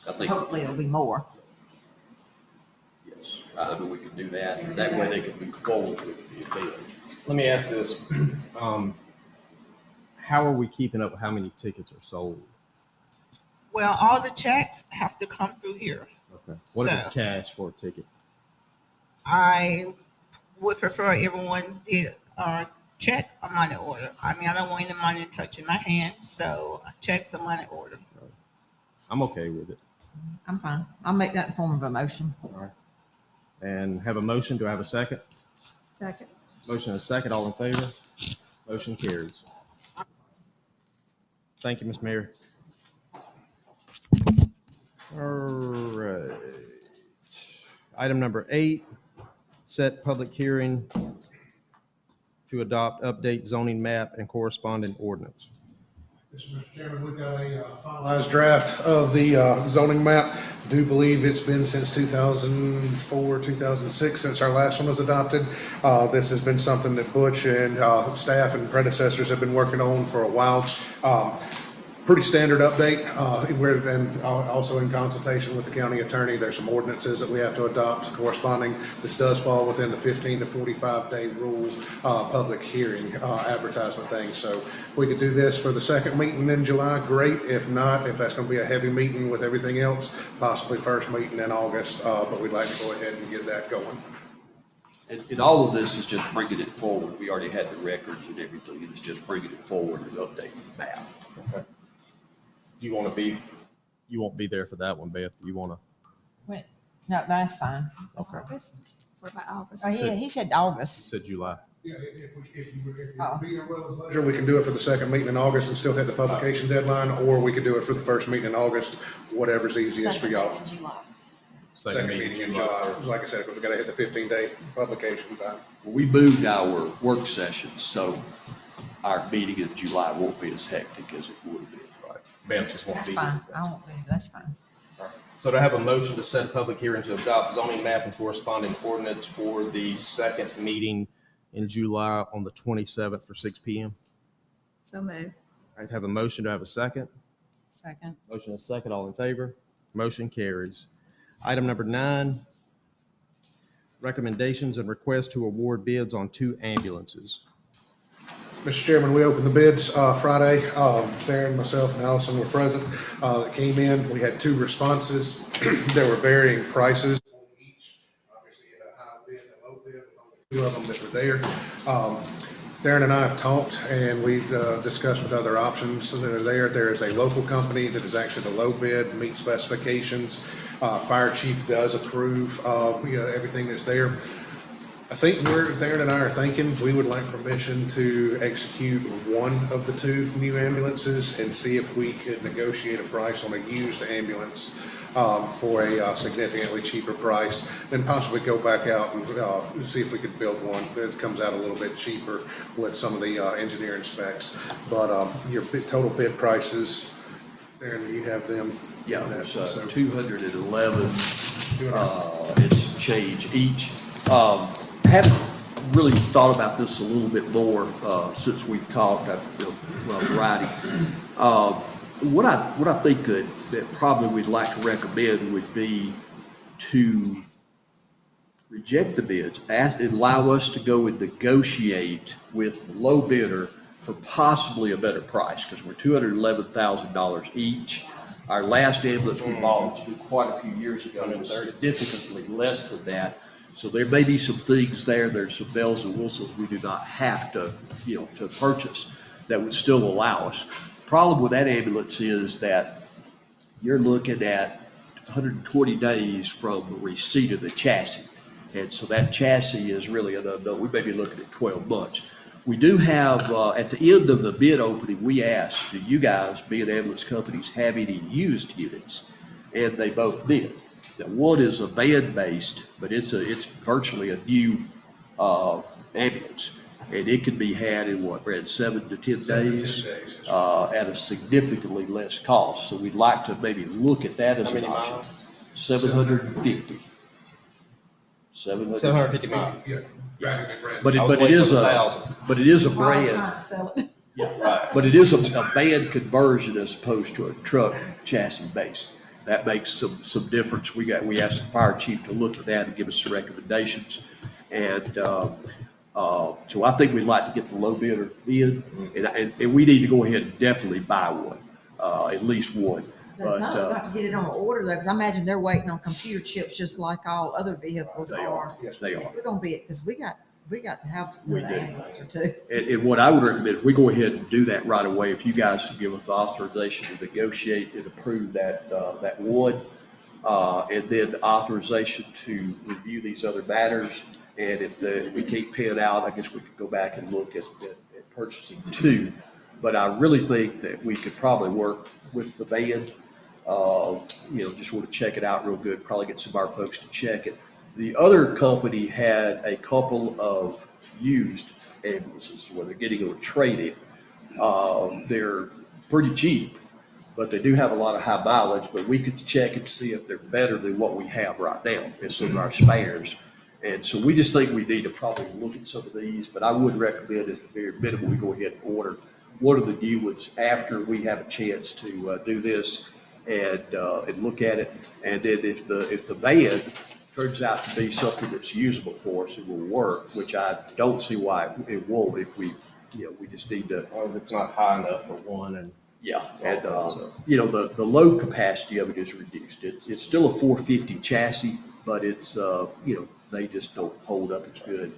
[SPEAKER 5] I think.
[SPEAKER 2] Hopefully it'll be more.
[SPEAKER 5] Yes, I mean, we can do that. That way they can move forward with the event.
[SPEAKER 1] Let me ask this. How are we keeping up with how many tickets are sold?
[SPEAKER 10] Well, all the checks have to come through here.
[SPEAKER 1] Okay. What if it's
[SPEAKER 10] So-
[SPEAKER 1] cash for a ticket?
[SPEAKER 10] I would prefer everyone did check a money order. I mean, I don't want any money touching my hand, so check's a money order.
[SPEAKER 1] I'm okay with it.
[SPEAKER 2] I'm fine. I'll make that in form of a motion.
[SPEAKER 1] All right. And have a motion. Do I have a second?
[SPEAKER 3] Second.
[SPEAKER 1] Motion and a second. All in favor? Motion carries. Thank you, Ms. Mayor. All right. Item number 8, set public hearing to adopt update zoning map and corresponding ordinance.
[SPEAKER 8] Yes, Mr. Chairman, we've got a finalized draft of the zoning map. Do believe it's been since 2004, 2006 since our last one was adopted. This has been something that Butch and staff and predecessors have been working on for a while. Pretty standard update. And also in consultation with the county attorney, there's some ordinances that we have to adopt corresponding. This does fall within the 15 to 45 day rule, public hearing advertisement thing. So if we could do this for the second meeting in July, great. If not, if that's going to be a heavy meeting with everything else, possibly first meeting in August. But we'd like to go ahead and get that going.
[SPEAKER 5] And all of this is just bringing it forward. We already had the records and everything. It's just bringing it forward and updating the map.
[SPEAKER 1] Okay. Do you want to be, you won't be there for that one, Beth. Do you want to?
[SPEAKER 2] Wait, no, that's fine.
[SPEAKER 1] Okay.
[SPEAKER 3] August? What about August?
[SPEAKER 2] Oh, yeah, he said August.
[SPEAKER 1] Said July.
[SPEAKER 8] Yeah, if you
[SPEAKER 2] Oh.
[SPEAKER 8] be your will and pleasure, we can do it for the second meeting in August and still hit the publication deadline, or we could do it for the first meeting in August, whatever's easiest for y'all.
[SPEAKER 2] Second meeting in July.
[SPEAKER 8] Second meeting in July, like I said, because we gotta hit the 15-day publication time.
[SPEAKER 5] We moved our work sessions, so our meeting in July won't be as hectic as it would be.
[SPEAKER 1] Right. Beth just won't
[SPEAKER 2] That's
[SPEAKER 1] be
[SPEAKER 2] fine.
[SPEAKER 1] there.
[SPEAKER 2] I won't be, that's fine.
[SPEAKER 1] So to have a motion to set a public hearing to adopt zoning map and corresponding ordinance for the second meeting in July on the 27th for 6 p.m.
[SPEAKER 3] So moved.
[SPEAKER 1] All right, have a motion. Do I have a second?
[SPEAKER 7] Second.
[SPEAKER 1] Motion and a second. All in favor? Motion carries. Item number 9, recommendations and requests to award bids on 2 ambulances.
[SPEAKER 8] Mr. Chairman, we opened the bids Friday. Theron, myself, and Allison were present. That came in. We had 2 responses. There were varying prices on each. Obviously, you had a high bid and a low bid, with only 2 of them that were there. Theron and I have talked, and we've discussed with other options that are there. There is a local company that is actually the low bid, meet specifications. Fire chief does approve everything that's there. I think Theron and I are thinking we would like permission to execute one of the 2 new ambulances and see if we could negotiate a price on a used ambulance for a significantly cheaper price, then possibly go back out and see if we could build one that comes out a little bit cheaper with some of the engineering specs. But your total bid prices, Theron, you have them?
[SPEAKER 5] Yeah, there's
[SPEAKER 8] So-
[SPEAKER 5] 211, it's change each. Haven't really thought about this a little bit more since we talked. Variety. What I think that probably we'd like to recommend would be to reject the bids and allow us to go and negotiate with the low bidder for possibly a better price, because we're $211,000 each. Our last ambulance we bought quite a few years ago was significantly less than that. So there may be some things there, there's some bells and whistles we do not have to purchase that would still allow us. Problem with that ambulance is that you're looking at 120 days from the receipt of the chassis. And so that chassis is really an unknown. We may be looking at 12 months. We do have, at the end of the bid opening, we asked, do you guys, being ambulance companies, have any used units? And they both did. Now, one is a van-based, but it's virtually a new, ambulance. And it can be had in what, Brad, 7 to 10 days? At a significantly less cost. So we'd like to maybe look at that as an option. 750. 750.
[SPEAKER 9] 750 miles.
[SPEAKER 5] But
[SPEAKER 9] I was
[SPEAKER 5] it
[SPEAKER 9] waiting
[SPEAKER 5] is
[SPEAKER 9] for the
[SPEAKER 5] a,
[SPEAKER 9] 1,000.
[SPEAKER 5] but it is a
[SPEAKER 2] Probably
[SPEAKER 5] brand.
[SPEAKER 2] trying to sell it.
[SPEAKER 9] Right.
[SPEAKER 5] But it is a van conversion as opposed to a truck chassis base. That makes some difference. We asked the fire chief to look at that and give us some recommendations. And, so I think we'd like to get the low bidder in, and we need to go ahead and definitely buy one, at least one.
[SPEAKER 2] So it's not
[SPEAKER 5] But,
[SPEAKER 2] got to get it on order though, because I imagine they're waiting on computer chips just like all other vehicles
[SPEAKER 5] they
[SPEAKER 2] are.
[SPEAKER 5] are, yes, they are.
[SPEAKER 2] We're gonna be, because we got to have
[SPEAKER 5] We
[SPEAKER 2] an
[SPEAKER 5] do.
[SPEAKER 2] ambulance or two.
[SPEAKER 5] And what I would recommend, if we go ahead and do that right away, if you guys can give us authorization to negotiate and approve that one, and then authorization to review these other matters. And if we can't pay it out, I guess we could go back and look at purchasing two. But I really think that we could probably work with the van. Just want to check it out real good, probably get some of our folks to check it. The other company had a couple of used ambulances where they're getting a trade-in. They're pretty cheap, but they do have a lot of high mileage, but we could check and see if they're better than what we have right now in some of our spares. And so we just think we need to probably look at some of these, but I would recommend at the very minimum, we go ahead and order one of the new ones after we have a chance to do this and look at it. And then if the van turns out to be something that's usable for us, it will work, which I don't see why it won't if we just need to.
[SPEAKER 9] Well, if it's not high enough for one and.
[SPEAKER 5] Yeah, and, the load capacity of it is reduced. It's still a 450 chassis, but it's, they just don't hold up as good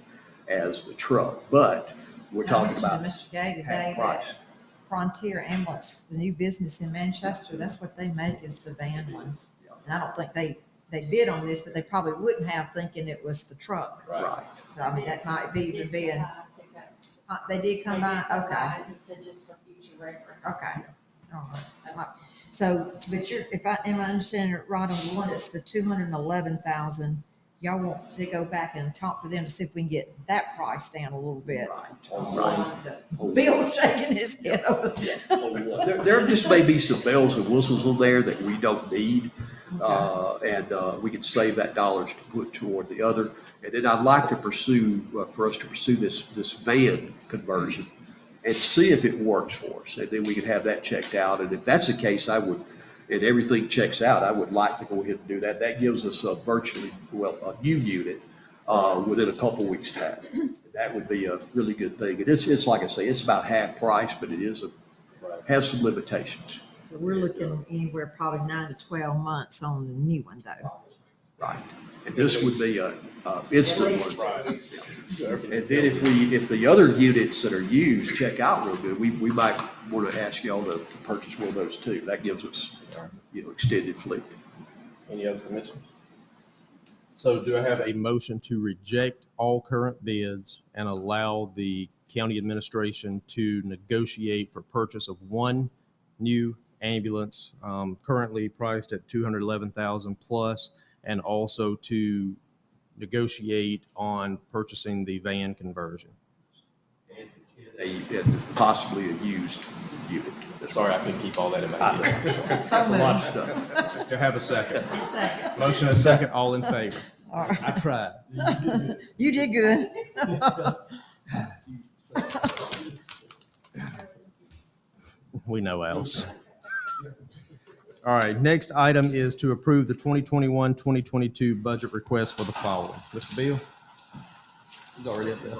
[SPEAKER 5] as the truck. But we're
[SPEAKER 2] I
[SPEAKER 5] talking
[SPEAKER 2] mentioned
[SPEAKER 5] about
[SPEAKER 2] to Mr. Gay today
[SPEAKER 5] half price.
[SPEAKER 2] that Frontier Ambulance, the new business in Manchester, that's what they make is the van ones. And I don't think they bid on this, but they probably wouldn't have thinking it was the truck.
[SPEAKER 5] Right.
[SPEAKER 2] So I mean, that might be even being, they did come by, okay,
[SPEAKER 11] He said just for future reference.
[SPEAKER 2] okay. All right. That might- So, but am I understanding it right on the one that's the 211,000? Y'all want to go back and talk to them to see if we can get that price down a little bit?
[SPEAKER 5] Right.
[SPEAKER 2] Bill shaking his head over there.
[SPEAKER 5] There just may be some bells and whistles on there that we don't need. And we could save that dollars to put toward the other. And then I'd like to pursue, for us to pursue this van conversion and see if it works for us. And then we could have that checked out. And if that's the case, and everything checks out, I would like to go ahead and do that. That gives us a new unit within a couple weeks' time. That would be a really good thing. And it's like I say, it's about half price, but it has some limitations.
[SPEAKER 2] So we're looking anywhere probably 9 to 12 months on the new one though.
[SPEAKER 5] Right. And this would be a instant one. And then if the other units that are used check out real good, we might want to ask y'all to purchase one of those too. That gives us, extended fleet.
[SPEAKER 9] Any other commissioners?
[SPEAKER 1] So do I have a motion to reject all current bids and allow the county administration to negotiate for purchase of one new ambulance, currently priced at 211,000 plus, and also to negotiate on purchasing the van conversion?
[SPEAKER 5] And possibly a used unit.
[SPEAKER 9] Sorry, I couldn't keep all that in my head.
[SPEAKER 2] So
[SPEAKER 1] A lot of
[SPEAKER 2] moved.
[SPEAKER 1] stuff. Do I have a second?
[SPEAKER 2] Second.
[SPEAKER 1] Motion and a second, all in favor?
[SPEAKER 2] All right.
[SPEAKER 1] I tried.
[SPEAKER 2] You did good.
[SPEAKER 1] We know else. All right, next item is to approve the 2021-2022 budget request for the following. Mr. Beal? He's already up there.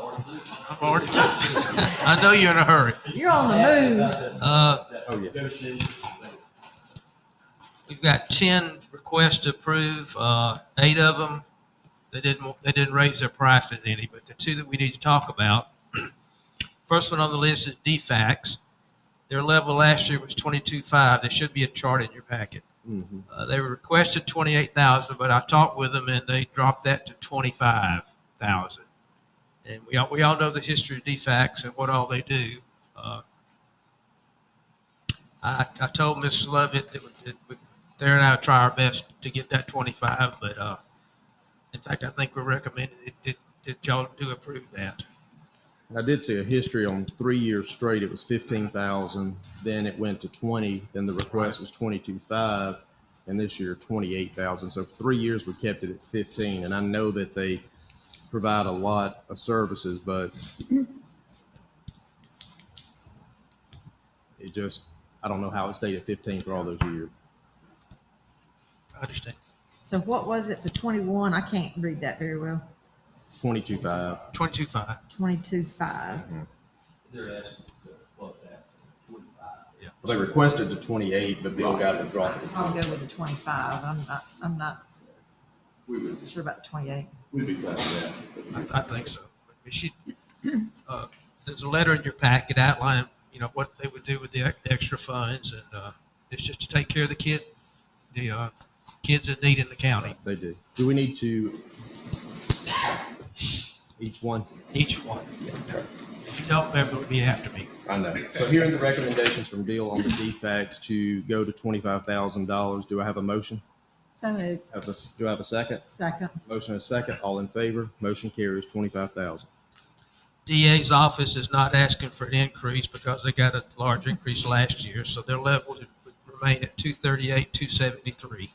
[SPEAKER 12] I know you're in a hurry.
[SPEAKER 2] You're on the move.
[SPEAKER 1] Oh, yeah.
[SPEAKER 12] We've got 10 requests to approve, 8 of them, they didn't raise their prices any, but the 2 that we need to talk about. First one on the list is DFAX. Their level last year was 22.5. There should be a chart in your packet. They were requested 28,000, but I talked with them and they dropped that to 25,000. And we all know the history of DFACs and what all they do. I told Mrs. Lovett that Darren and I would try our best to get that 25, but in fact, I think we're recommending that y'all do approve that.
[SPEAKER 1] I did see a history on 3 years straight. It was 15,000. Then it went to 20. Then the request was 22.5, and this year 28,000. So for 3 years we kept it at 15. And I know that they provide a lot of services, but it just, I don't know how it stayed at 15 for all those years.
[SPEAKER 12] I understand.
[SPEAKER 2] So what was it for 21? I can't read that very well.
[SPEAKER 1] 22.5.
[SPEAKER 12] 22.5.
[SPEAKER 2] 22.5.
[SPEAKER 5] They're asking to plug that to 25.
[SPEAKER 12] Yeah.
[SPEAKER 1] Well, they requested the 28, but Bill got it to drop it.
[SPEAKER 2] I'll go with the 25. I'm not
[SPEAKER 5] We would,
[SPEAKER 2] sure about the 28.
[SPEAKER 5] we'd be glad for that.
[SPEAKER 12] I think so. There's a letter in your packet outlining, what they would do with the extra funds, and it's just to take care of the kids in need in the county.
[SPEAKER 1] They do. Do we need to, each one?
[SPEAKER 12] Each one. If you don't remember, it'll be after me.
[SPEAKER 1] I know. So here are the recommendations from Bill on the DFACs to go to $25,000. Do I have a motion?
[SPEAKER 7] So moved.
[SPEAKER 1] Do I have a second?
[SPEAKER 2] Second.
[SPEAKER 1] Motion and a second. All in favor? Motion carries. 25,000.
[SPEAKER 12] DA's office is not asking for an increase because they got a large increase last year, so their level would remain at 238, 273.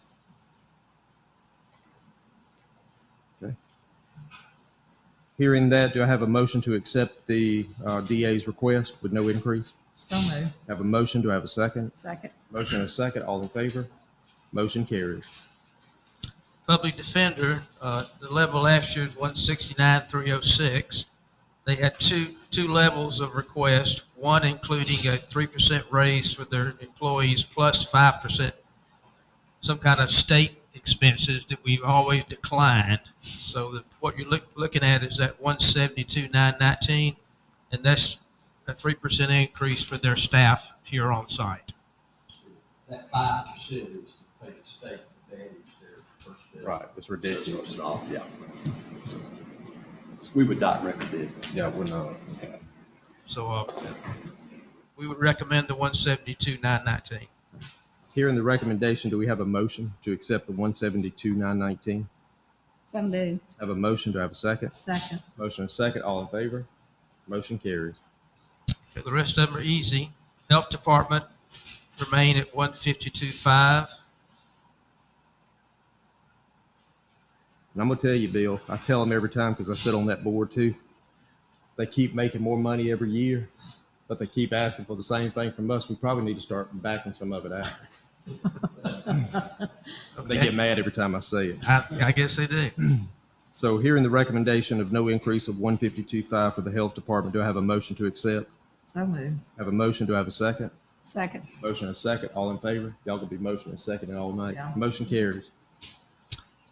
[SPEAKER 1] Okay. Hearing that, do I have a motion to accept the DA's request with no increase?
[SPEAKER 2] So moved.
[SPEAKER 1] Have a motion. Do I have a second?
[SPEAKER 7] Second.
[SPEAKER 1] Motion and a second. All in favor? Motion carries.
[SPEAKER 12] Public defender, the level last year is 169,306. They had two levels of request, one including a 3% raise for their employees plus 5%, some kind of state expenses that we've always declined. So what you're looking at is that 172,919, and that's a 3% increase for their staff here on site.
[SPEAKER 5] That 5% is to pay the state to manage their personnel.
[SPEAKER 1] Right. It's ridiculous.
[SPEAKER 5] Yeah. We would not recommend.
[SPEAKER 1] Yeah, we're not.
[SPEAKER 12] So we would recommend the 172,919.
[SPEAKER 1] Hearing the recommendation, do we have a motion to accept the 172,919?
[SPEAKER 7] So moved.
[SPEAKER 1] Have a motion. Do I have a second?
[SPEAKER 2] Second.
[SPEAKER 1] Motion and a second. All in favor? Motion carries.
[SPEAKER 12] Okay, the rest of them are easy. Health Department remain at 152.5.
[SPEAKER 1] And I'm going to tell you, Bill, I tell them every time because I sit on that board too. They keep making more money every year, but they keep asking for the same thing from us. We probably need to start backing some of it out. They get mad every time I say it.
[SPEAKER 12] I guess they do.
[SPEAKER 1] So hearing the recommendation of no increase of 152.5 for the Health Department, do I have a motion to accept?
[SPEAKER 2] So moved.
[SPEAKER 1] Have a motion. Do I have a second?
[SPEAKER 7] Second.
[SPEAKER 1] Motion and a second. All in favor? Y'all gonna be motion and second all night.
[SPEAKER 2] Yeah.
[SPEAKER 1] Motion carries.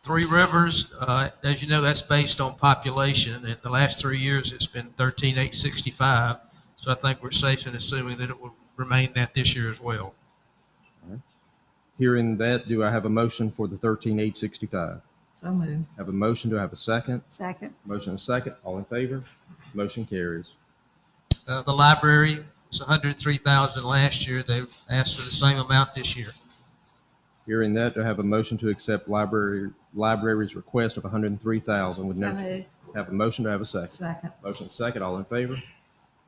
[SPEAKER 12] Three Rivers, as you know, that's based on population. In the last 3 years, it's been 13,865. So I think we're safe in assuming that it will remain that this year as well.
[SPEAKER 1] Hearing that, do I have a motion for the 13,865?
[SPEAKER 2] So moved.
[SPEAKER 1] Have a motion. Do I have a second?
[SPEAKER 7] Second.
[SPEAKER 1] Motion and a second. All in favor? Motion carries.
[SPEAKER 12] The library was 103,000 last year. They asked for the same amount this year.
[SPEAKER 1] Hearing that, do I have a motion to accept library's request of 103,000 with
[SPEAKER 7] So
[SPEAKER 1] no?
[SPEAKER 7] moved.
[SPEAKER 1] Have a motion. Do I have a second?
[SPEAKER 2] Second.
[SPEAKER 1] Motion and second. All in favor?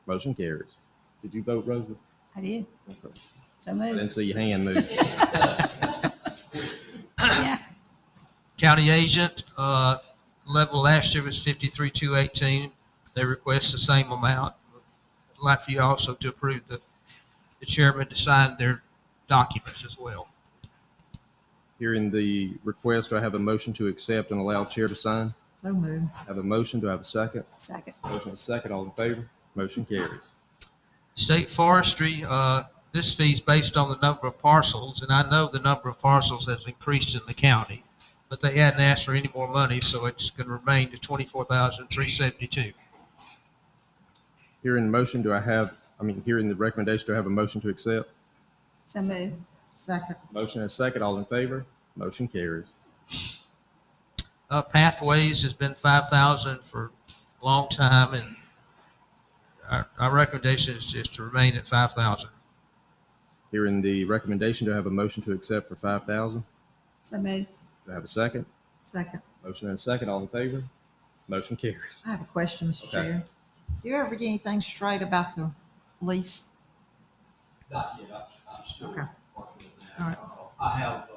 [SPEAKER 1] Motion carries. Did you vote, Rosa?
[SPEAKER 7] I did.
[SPEAKER 1] Okay.
[SPEAKER 7] So
[SPEAKER 1] I
[SPEAKER 7] moved.
[SPEAKER 1] didn't see your hand move.
[SPEAKER 7] Yeah.
[SPEAKER 12] County agent, level last year was 53,218. They request the same amount. I'd like for you also to approve the chairman to sign their documents as well.
[SPEAKER 1] Hearing the request, do I have a motion to accept and allow chair to sign?
[SPEAKER 2] So moved.
[SPEAKER 1] Have a motion. Do I have a second?
[SPEAKER 7] Second.
[SPEAKER 1] Motion and second. All in favor? Motion carries.
[SPEAKER 12] State forestry, this fee is based on the number of parcels, and I know the number of parcels has increased in the county, but they hadn't asked for any more money, so it's going to remain to 24,372.
[SPEAKER 1] Hearing the motion, hearing the recommendation, do I have a motion to accept?
[SPEAKER 7] So moved.
[SPEAKER 2] Second.
[SPEAKER 1] Motion and second. All in favor? Motion carries.
[SPEAKER 12] Pathways has been 5,000 for a long time, and our recommendation is just to remain at 5,000.
[SPEAKER 1] Hearing the recommendation, do I have a motion to accept for 5,000?
[SPEAKER 3] So moved.
[SPEAKER 1] Do I have a second?
[SPEAKER 2] Second.
[SPEAKER 1] Motion and a second, all in favor? Motion carries.
[SPEAKER 2] I have a question, Mr.
[SPEAKER 1] Okay.
[SPEAKER 2] Chair. Do you ever get anything straight about the lease?
[SPEAKER 5] Not yet, I'm still
[SPEAKER 2] Okay.
[SPEAKER 5] working on
[SPEAKER 2] All right.
[SPEAKER 5] that. I have,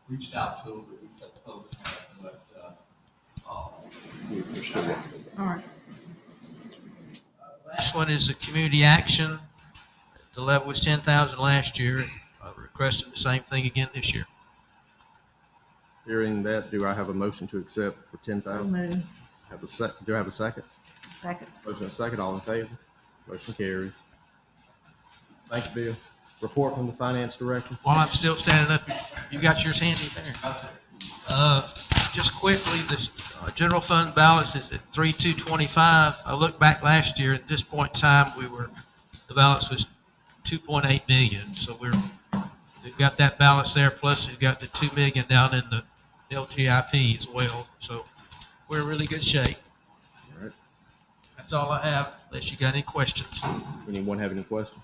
[SPEAKER 5] reached out to them, but,
[SPEAKER 1] We're still working.
[SPEAKER 2] All right.
[SPEAKER 12] Last one is the community action. The level was 10,000 last year. Requesting the same thing again this year.
[SPEAKER 1] Hearing that, do I have a motion to accept for
[SPEAKER 2] So
[SPEAKER 1] 10,000?
[SPEAKER 2] moved.
[SPEAKER 1] Do I have a second?
[SPEAKER 2] Second.
[SPEAKER 1] Motion and a second, all in favor? Motion carries. Thank you, Bill. Report from the finance director.
[SPEAKER 12] While I'm still standing up, you got yours handy there. Just quickly, this general fund balance is at 3,225. I looked back last year, at this point in time, the balance was 2.8 million. So we've got that balance there, plus we've got the 2 million down in the LGIP as well. So we're in really good shape.
[SPEAKER 1] All right.
[SPEAKER 12] That's all I have, unless you got any questions.
[SPEAKER 1] Anyone have any questions?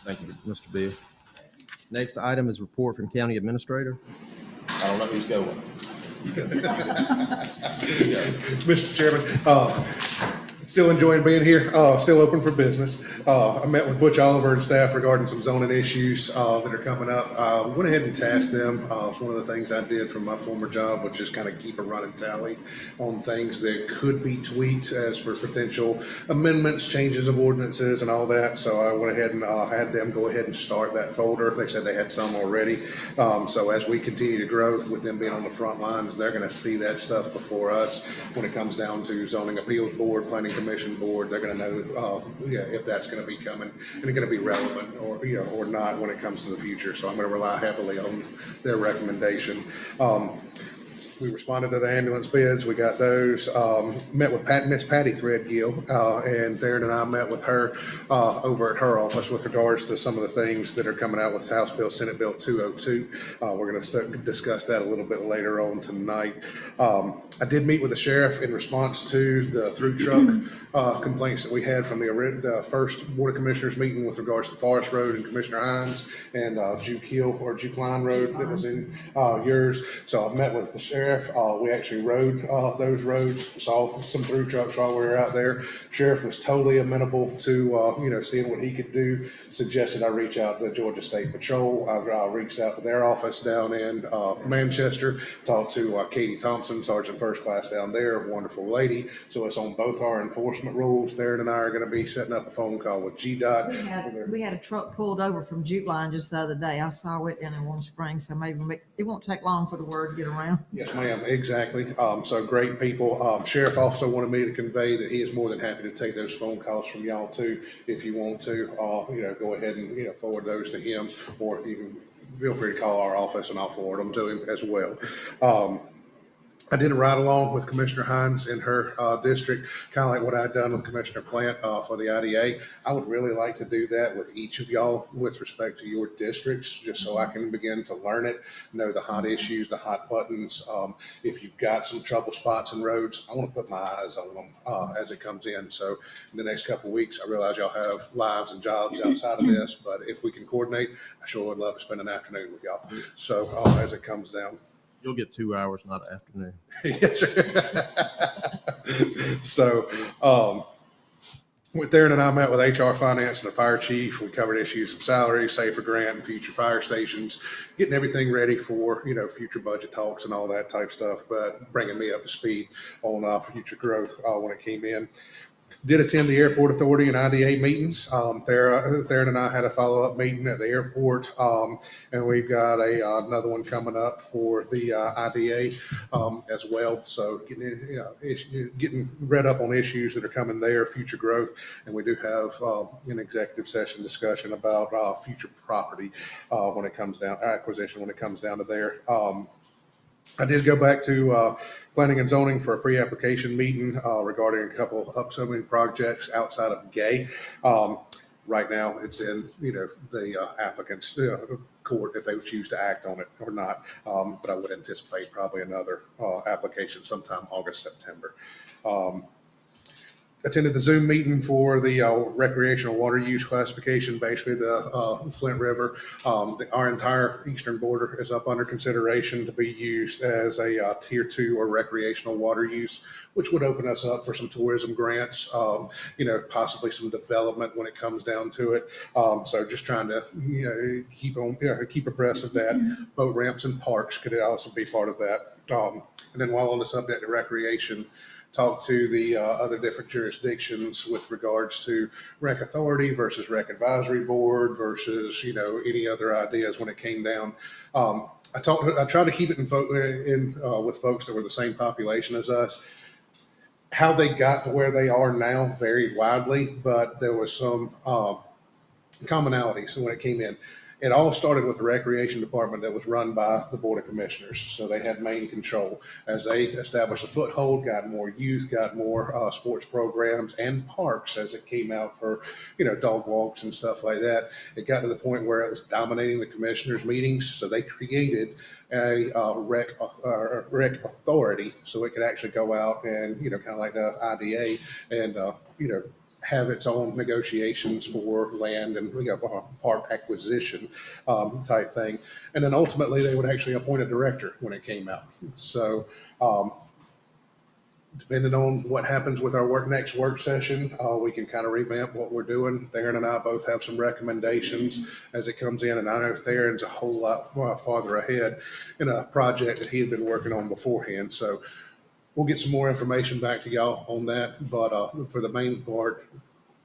[SPEAKER 1] Thank you, Mr. Bill. Next item is report from county administrator. I don't know who's going.
[SPEAKER 8] Mr. Chairman, still enjoying being here, still open for business. I met with Butch Oliver and staff regarding some zoning issues that are coming up. Went ahead and tasked them. It's one of the things I did from my former job, was just kind of keep a running tally on things that could be tweaked as for potential amendments, changes of ordinances and all that. So I went ahead and had them go ahead and start that folder. They said they had some already. So as we continue to grow, with them being on the front lines, they're going to see that stuff before us when it comes down to zoning appeals board, planning commission board. They're going to know if that's going to be coming and it's going to be relevant or not when it comes to the future. So I'm going to rely heavily on their recommendation. We responded to the ambulance bids. We got those. Met with Miss Patty Threadgill, and Darren and I met with her over at her office with regards to some of the things that are coming out with House Bill, Senate Bill 202. We're going to discuss that a little bit later on tonight. I did meet with the sheriff in response to the through truck complaints that we had from the first Board of Commissioners meeting with regards to Forest Road and Commissioner Hines and Juke Line Road that was in yours. So I met with the sheriff. We actually rode those roads, saw some through trucks while we were out there. Sheriff was totally amenable to seeing what he could do. Suggested I reach out to Georgia State Patrol. I've reached out to their office down in Manchester. Talked to Katie Thompson, Sergeant First Class down there, a wonderful lady. So it's on both our enforcement rules. Darren and I are going to be setting up a phone call with GDOT.
[SPEAKER 2] We had a truck pulled over from Juke Line just the other day. I saw it down in Warm Springs, so maybe it won't take long for the word to get around.
[SPEAKER 8] Yes, ma'am, exactly. So great people. Sheriff also wanted me to convey that he is more than happy to take those phone calls from y'all too. If you want to, go ahead and, forward those to him, or you can feel free to call our office and I'll forward them to him as well. I did a ride along with Commissioner Hines in her district, kind of like what I'd done with Commissioner Plant for the IDA. I would really like to do that with each of y'all with respect to your districts, just so I can begin to learn it, know the hot issues, the hot buttons. If you've got some trouble spots in roads, I want to put my eyes on them as it comes in. So in the next couple of weeks, I realize y'all have lives and jobs outside of this, but if we can coordinate, I sure would love to spend an afternoon with y'all. So as it comes down.
[SPEAKER 1] You'll get 2 hours, not an afternoon.
[SPEAKER 8] Yes, sir. So, with Darren and I met with HR, Finance, and the Fire Chief. We covered issues of salary, safer grant, and future fire stations, getting everything ready for future budget talks and all that type stuff. But bringing me up to speed on future growth when it came in. Did attend the Airport Authority and IDA meetings. Darren and I had a follow-up meeting at the airport, and we've got another one coming up for the IDA as well. So getting read up on issues that are coming there, future growth, and we do have an executive session discussion about future property when it comes down acquisition when it comes down to there. I did go back to planning and zoning for a pre-application meeting regarding a couple of upcoming projects outside of Gay. Right now, it's in the applicant's court if they choose to act on it or not. But I would anticipate probably another application sometime August, September. attended the Zoom meeting for the recreational water use classification, basically the Flint River. Our entire eastern border is up under consideration to be used as a tier 2 or recreational water use, which would open us up for some tourism grants, possibly some development when it comes down to it. So just trying to keep abreast of that. Boat ramps and parks could also be part of that. And then while on the subject of recreation, talk to the other different jurisdictions with regards to rec authority versus rec advisory board versus any other ideas when it came down. I tried to keep it with folks that were the same population as us. How they got to where they are now varied widely, but there was some commonalities when it came in. It all started with the recreation department that was run by the Board of Commissioners. So they had main control. As they established a foothold, got more youth, got more sports programs and parks as it came out for, dog walks and stuff like that. It got to the point where it was dominating the commissioners' meetings. So they created a rec authority so it could actually go out and, kind of like the IDA and, have its own negotiations for land and park acquisition type thing. And then ultimately they would actually appoint a director when it came out. So depending on what happens with our next work session, we can kind of revamp what we're doing. Theron and I both have some recommendations as it comes in, and I know Theron's a whole lot farther ahead in a project that he had been working on beforehand. So we'll get some more information back to y'all on that. But for the main part,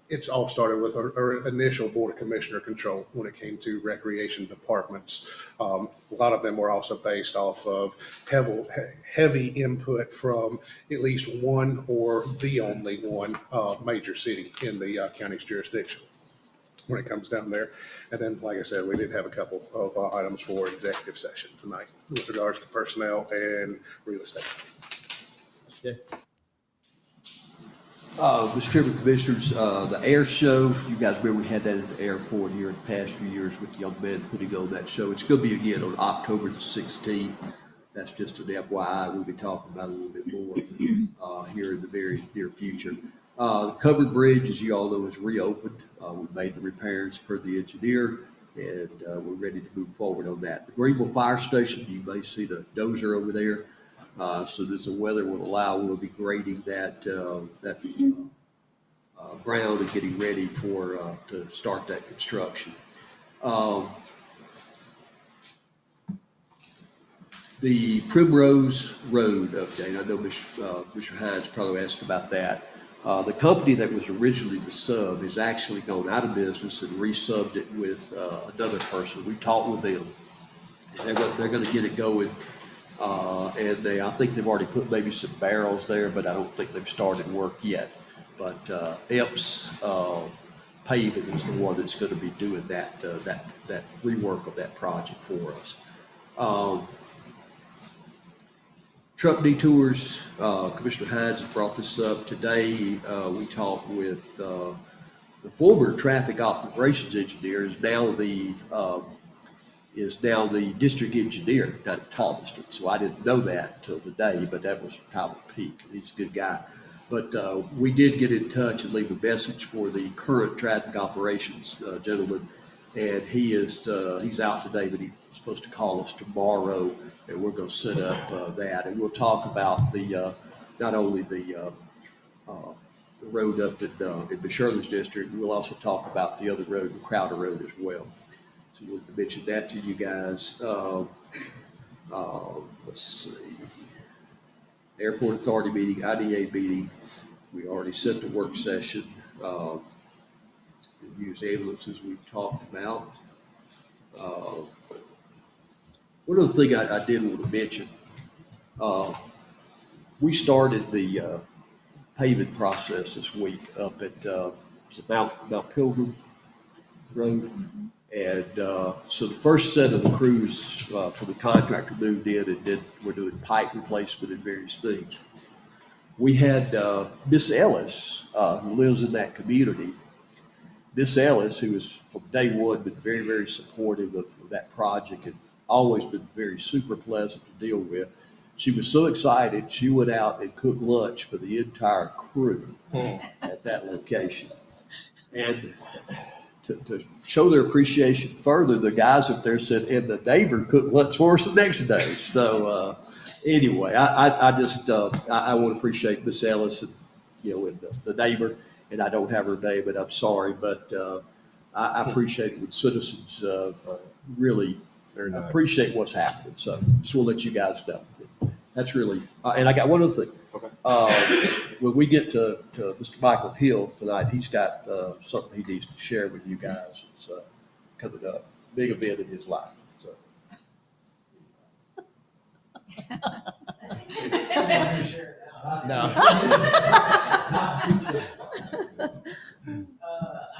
[SPEAKER 8] it's all started with our initial Board of Commissioner control when it came to recreation departments. A lot of them were also based off of heavy input from at least one or the only one major city in the county's jurisdiction when it comes down there. And then, like I said, we did have a couple of items for executive session tonight with regards to personnel and real estate.
[SPEAKER 9] Okay.
[SPEAKER 5] Mr. Chairman, Commissioners, the air show, you guys remember we had that at the airport here in the past few years with the young men putting on that show. It's going to be again on October the 16th. That's just an FYI. We'll be talking about it a little bit more here in the very near future. The covered bridge, as you all know, is reopened. We made the repairs per the engineer, and we're ready to move forward on that. The Greenville Fire Station, you may see the dozer over there. So as the weather will allow, we'll be grading that ground and getting ready to start that construction. The Primrose Road update, I know Mr. Hines probably asked about that. The company that was originally the sub has actually gone out of business and resubbed it with another person. We talked with them, and they're going to get it going. And I think they've already put maybe some barrels there, but I don't think they've started work yet. But Epps Paving is the one that's going to be doing that rework of that project for us. Truck detours, Commissioner Hines brought this up today. We talked with the former traffic operations engineer is now the district engineer down at Thomaston. So I didn't know that until today, but that was Tyler Peak. He's a good guy. But we did get in touch and leave a message for the current traffic operations gentleman, and he's out today, but he's supposed to call us tomorrow, and we're going to set up that, and we'll talk about not only the road up in Shirley's district, we'll also talk about the other road, the Crowder Road as well. So we'll mention that to you guys. Let's see. Airport Authority meeting, IDA meeting. We already set the work session. Use ambulances we've talked about. One other thing I did want to mention. We started the paving process this week up at Mount Pilgrim Road. And so the first set of the crews for the contractor moved in and we're doing pipe replacement and various things. We had Miss Ellis, who lives in that community. Miss Ellis, who has from day one been very, very supportive of that project and always been very super pleasant to deal with. She was so excited, she went out and cooked lunch for the entire crew at that location. And to show their appreciation further, the guys up there said, and the neighbor cooked lunch for us the next day. So anyway, I just I want to appreciate Miss Ellis and and the neighbor. And I don't have her name, but I'm sorry. But I appreciate it when citizens really
[SPEAKER 1] Very nice.
[SPEAKER 5] appreciate what's happening. So just want to let you guys know. That's really, and I got one other thing.
[SPEAKER 1] Okay.
[SPEAKER 5] When we get to Mr. Michael Hill tonight, he's got something he needs to share with you guys. It's coming up, big event in his life. So.
[SPEAKER 1] No.
[SPEAKER 13] I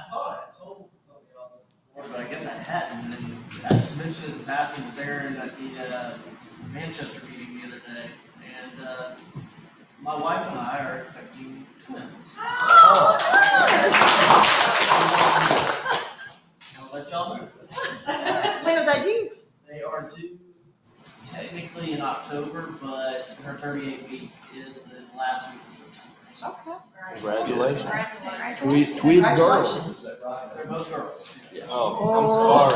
[SPEAKER 13] thought I told some of y'all before, but I guess I hadn't. And I just mentioned it in passing with Aaron at the Manchester meeting the other day, and my wife and I are expecting twins. I'll let y'all know.
[SPEAKER 2] When are they due?
[SPEAKER 13] They are due technically in October, but her 38 week is the last week of September. So
[SPEAKER 2] Okay.
[SPEAKER 1] Congratulations. Twin girls.
[SPEAKER 13] they're both girls. Yeah.
[SPEAKER 1] Oh, I'm sorry.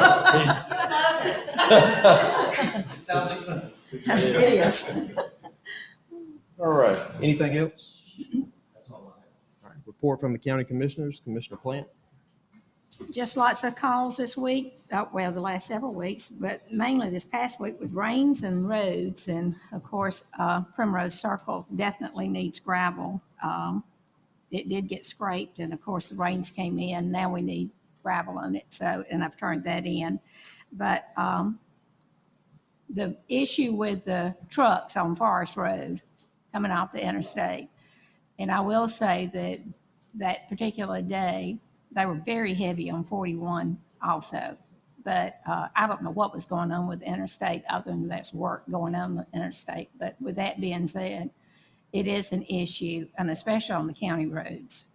[SPEAKER 13] It sounds expensive.
[SPEAKER 2] It is.
[SPEAKER 1] All right. Anything else?
[SPEAKER 13] That's all I have.
[SPEAKER 1] All right. Report from the county commissioners. Commissioner Plant.
[SPEAKER 3] Just lots of calls this week, well, the last several weeks, but mainly this past week with rains and roads. And of course, Primrose Circle definitely needs gravel. It did get scraped, and of course the rains came in. Now we need gravel on it. So, and I've turned that in. But the issue with the trucks on Forest Road coming off the interstate, and I will say that that particular day, they were very heavy on 41 also. But I don't know what was going on with the interstate other than that's work going on the interstate. But with that being said, it is an issue, and especially on the county roads.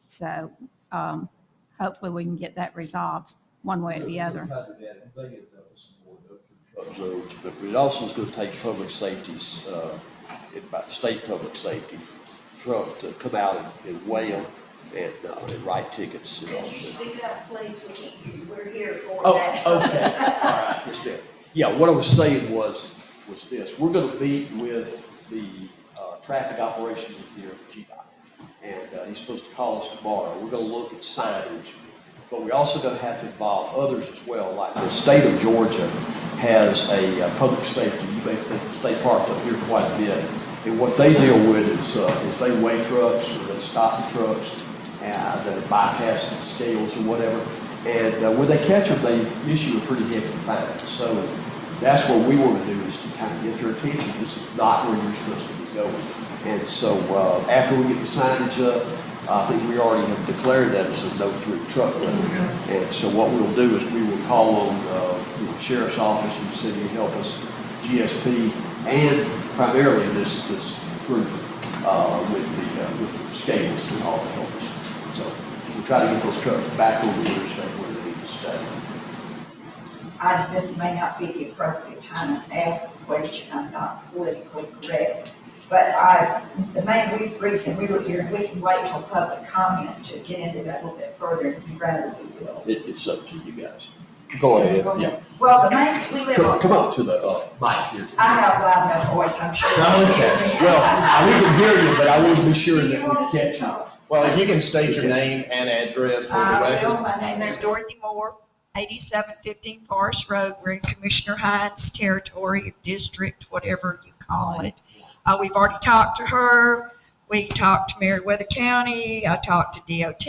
[SPEAKER 3] So hopefully we can get that resolved one way or the other.
[SPEAKER 5] But it also is going to take public safety's, state public safety truck to come out and weigh them and write tickets.
[SPEAKER 11] Could you speak up, please? We can't hear you. We're here for
[SPEAKER 5] Oh,
[SPEAKER 11] that.
[SPEAKER 5] okay. All right, yes, ma'am. Yeah, what I was saying was this. We're going to meet with the traffic operations here at GDOT. And he's supposed to call us tomorrow. We're going to look at signage, but we're also going to have to involve others as well. Like the state of Georgia has a public safety. You may think stay parked up here quite a bit. And what they deal with is they weigh trucks or they stop the trucks that are bypassing scales or whatever. And when they catch them, they issue a pretty heavy fine. So that's what we want to do is to kind of get their attention. This is not where you're supposed to be going. And so after we get the signage up, I think we already have declared that as a no-through truck road. And so what we'll do is we will call on the sheriff's office and see if help us, GSP, and primarily this group with the scales and all that help us. So we'll try to get those trucks back over the interstate where they need to stay.
[SPEAKER 11] This may not be the appropriate time to ask the question. I'm not politically correct. But the main reason we were here, and we can wait till public comment to get into that a little bit further if you'd rather we will.
[SPEAKER 5] It's up to you guys. Go ahead. Yeah.
[SPEAKER 11] Well, the main, we live on.
[SPEAKER 5] Come on to the mic here.
[SPEAKER 11] I have loud enough voice, I'm sure.
[SPEAKER 5] Okay. Well, we can hear you, but I want to be sure that we catch you.
[SPEAKER 1] Well, if you can state your name and address for the
[SPEAKER 11] I
[SPEAKER 1] record.
[SPEAKER 11] will. My name is Dorothy Moore, 8715 Forest Road. We're in Commissioner Hines' territory, district, whatever you call it. We've already talked to her. We talked to Meriwether County. I talked to DOT.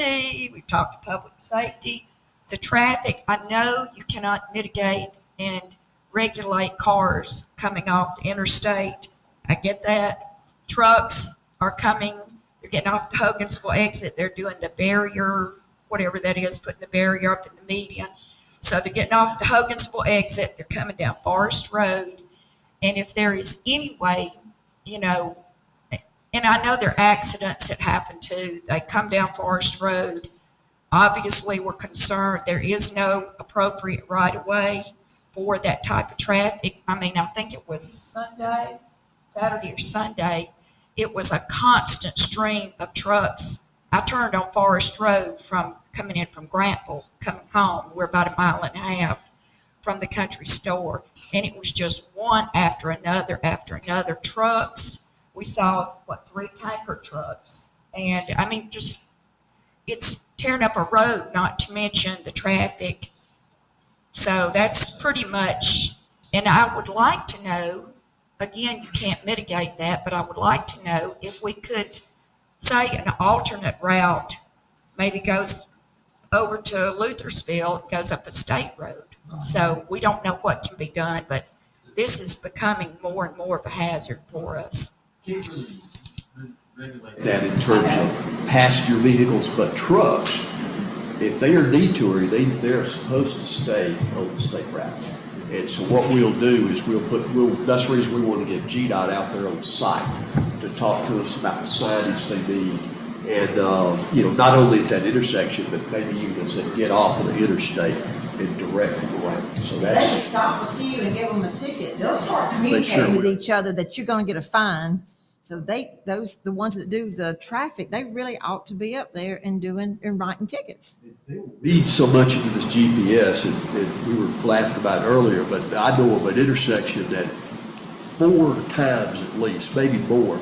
[SPEAKER 11] We've talked to public safety. The traffic, I know you cannot mitigate and regulate cars coming off the interstate. I get that. Trucks are coming. They're getting off the Hogansville exit. They're doing the barrier, whatever that is, putting the barrier up in the median. So they're getting off the Hogansville exit. They're coming down Forest Road. And if there is any way, and I know there are accidents that happen too. They come down Forest Road. Obviously, we're concerned there is no appropriate right of way for that type of traffic. I mean, I think it was Saturday or Sunday, it was a constant stream of trucks. I turned on Forest Road from coming in from Grantville, coming home. We're about a mile and a half from the country store, and it was just one after another trucks. We saw, 3 tanker trucks. And I mean, just, it's tearing up a road, not to mention the traffic. So that's pretty much, and I would like to know, again, you can't mitigate that, but I would like to know if we could say an alternate route maybe goes over to Luthersville, goes up a state road. So we don't know what can be done, but this is becoming more and more of a hazard for us.
[SPEAKER 5] Can't really regulate that in terms of passenger vehicles, but trucks, if they are detouring, they're supposed to stay on the state route. And so what we'll do is that's the reason we want to get GDOT out there on site to talk to us about the signage they need. And, not only at that intersection, but maybe even as they get off of the interstate and direct them around. So
[SPEAKER 2] They can stop a few and give them a ticket. They'll start communicating with each other that you're going to get a fine. So the ones that do the traffic, they really ought to be up there and writing tickets.
[SPEAKER 5] They read so much into this GPS, and we were laughing about it earlier, but I know of an intersection that 4 times at least, maybe more,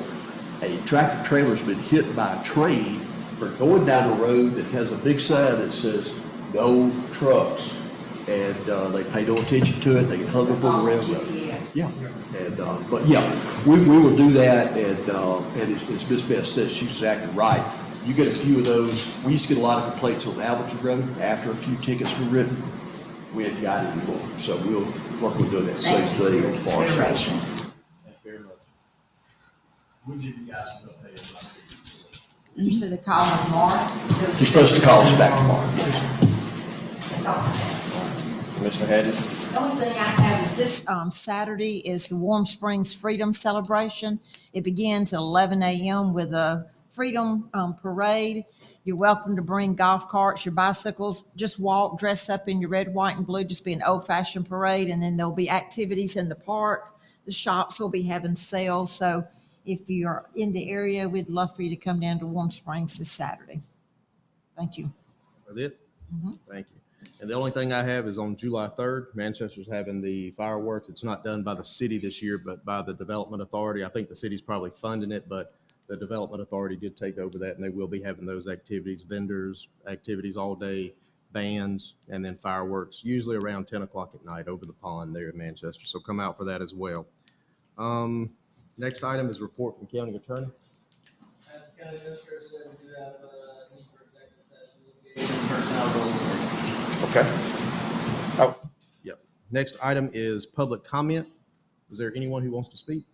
[SPEAKER 5] a tractor trailer's been hit by a train for going down a road that has a big sign that says, "No trucks." And they pay no attention to it, they get hung up on the railroad. Yeah, and, but yeah, we will do that, and as Ms. Beth says, she's exactly right. You get a few of those. We used to get a lot of complaints on Alberton Road after a few tickets were written. We hadn't got any more, so we'll work on doing that same thing on Forest Road. Thank you very much. We'll give you guys an update about it.
[SPEAKER 2] You said to call them tomorrow?
[SPEAKER 5] You're supposed to call us back tomorrow.
[SPEAKER 2] That's all.
[SPEAKER 14] Commissioner Hadden?
[SPEAKER 2] The only thing I have is this Saturday is the Warm Springs Freedom Celebration. It begins at 11 a.m. with a Freedom Parade. You're welcome to bring golf carts, your bicycles, just walk, dress up in your red, white, and blue, just be an old-fashioned parade, and then there'll be activities in the park. The shops will be having sales, so if you're in the area, we'd love for you to come down to Warm Springs this Saturday. Thank you.
[SPEAKER 1] That's it? Thank you. And the only thing I have is on July 3rd, Manchester's having the fireworks. It's not done by the city this year, but by the Development Authority. I think the city's probably funding it, but the Development Authority did take over that, and they will be having those activities, vendors, activities all day, bands, and then fireworks, usually around 10 o'clock at night over the pond there in Manchester. So come out for that as well. Next item is report from County Attorney.
[SPEAKER 13] As the county administrator said, we do have a need for executive session, litigation, personnel rules.
[SPEAKER 8] Okay. Oh,
[SPEAKER 1] Yep. Next item is public comment. Is there anyone who wants to speak?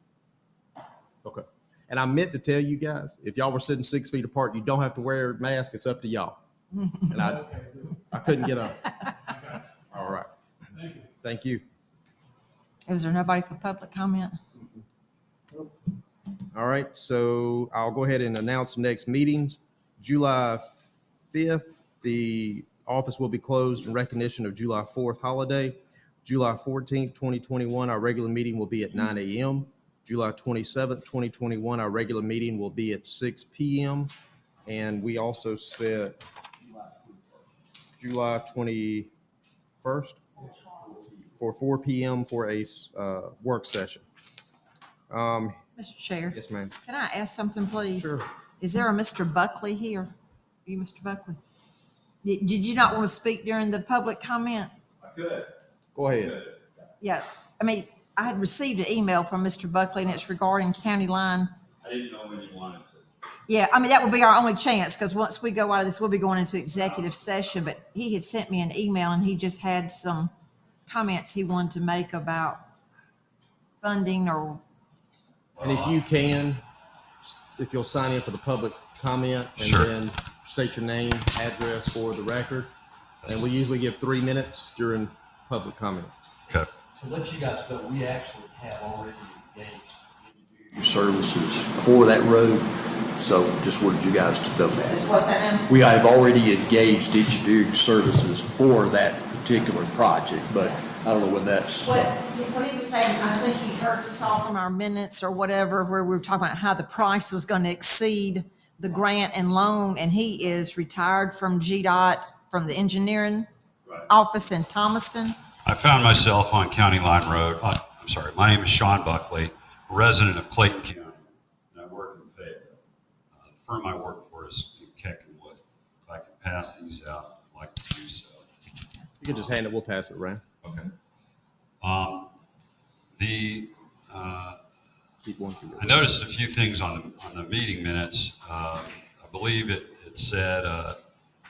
[SPEAKER 1] Okay. And I meant to tell you guys, if y'all were sitting 6 feet apart, you don't have to wear a mask. It's up to y'all. And I couldn't get up. All right. Thank you.
[SPEAKER 2] Is there nobody for public comment?
[SPEAKER 1] All right. So I'll go ahead and announce the next meetings. July 5th, the office will be closed in recognition of July 4th holiday. July 14th, 2021, our regular meeting will be at 9 a.m. July 27th, 2021, our regular meeting will be at 6 p.m. And we also set July 21st for 4 p.m. for a work session.
[SPEAKER 2] Mr. Chair?
[SPEAKER 1] Yes, ma'am.
[SPEAKER 2] Can I ask something, please?
[SPEAKER 1] Sure.
[SPEAKER 2] Is there a Mr. Buckley here? Are you Mr. Buckley? Did you not want to speak during the public comment?
[SPEAKER 5] I could.
[SPEAKER 1] Go ahead.
[SPEAKER 2] Yeah, I mean, I had received an email from Mr. Buckley, and it's regarding county line.
[SPEAKER 5] I didn't know when you wanted to.
[SPEAKER 2] Yeah, I mean, that would be our only chance, because once we go out of this, we'll be going into executive session, but he had sent me an email, and he just had some comments he wanted to make about funding or.
[SPEAKER 1] And if you can, if you'll sign in for the public comment and then state your name, address for the record. And we usually give 3 minutes during public comment.
[SPEAKER 5] Okay. To let you guys know, we actually have already engaged services for that road. So just wanted you guys to know that.
[SPEAKER 2] What's that now?
[SPEAKER 5] We have already engaged engineering services for that particular project, but don't know when that's.
[SPEAKER 2] What he was saying, I think he saw from our minutes or whatever, where we were talking about how the price was going to exceed the grant and loan, and he is retired from GDOT, from the engineering office in Thomaston.
[SPEAKER 15] I found myself on County Line Road. I'm sorry, my name is Sean Buckley, resident of Clayton County, and I work in Fayetteville. The firm I work for is in Keckenwood. If I could pass these out, I'd like to do so.
[SPEAKER 1] You can just hand it, we'll pass it around.
[SPEAKER 15] Okay.
[SPEAKER 1] Keep one through.
[SPEAKER 15] I noticed a few things on the meeting minutes. I believe it said,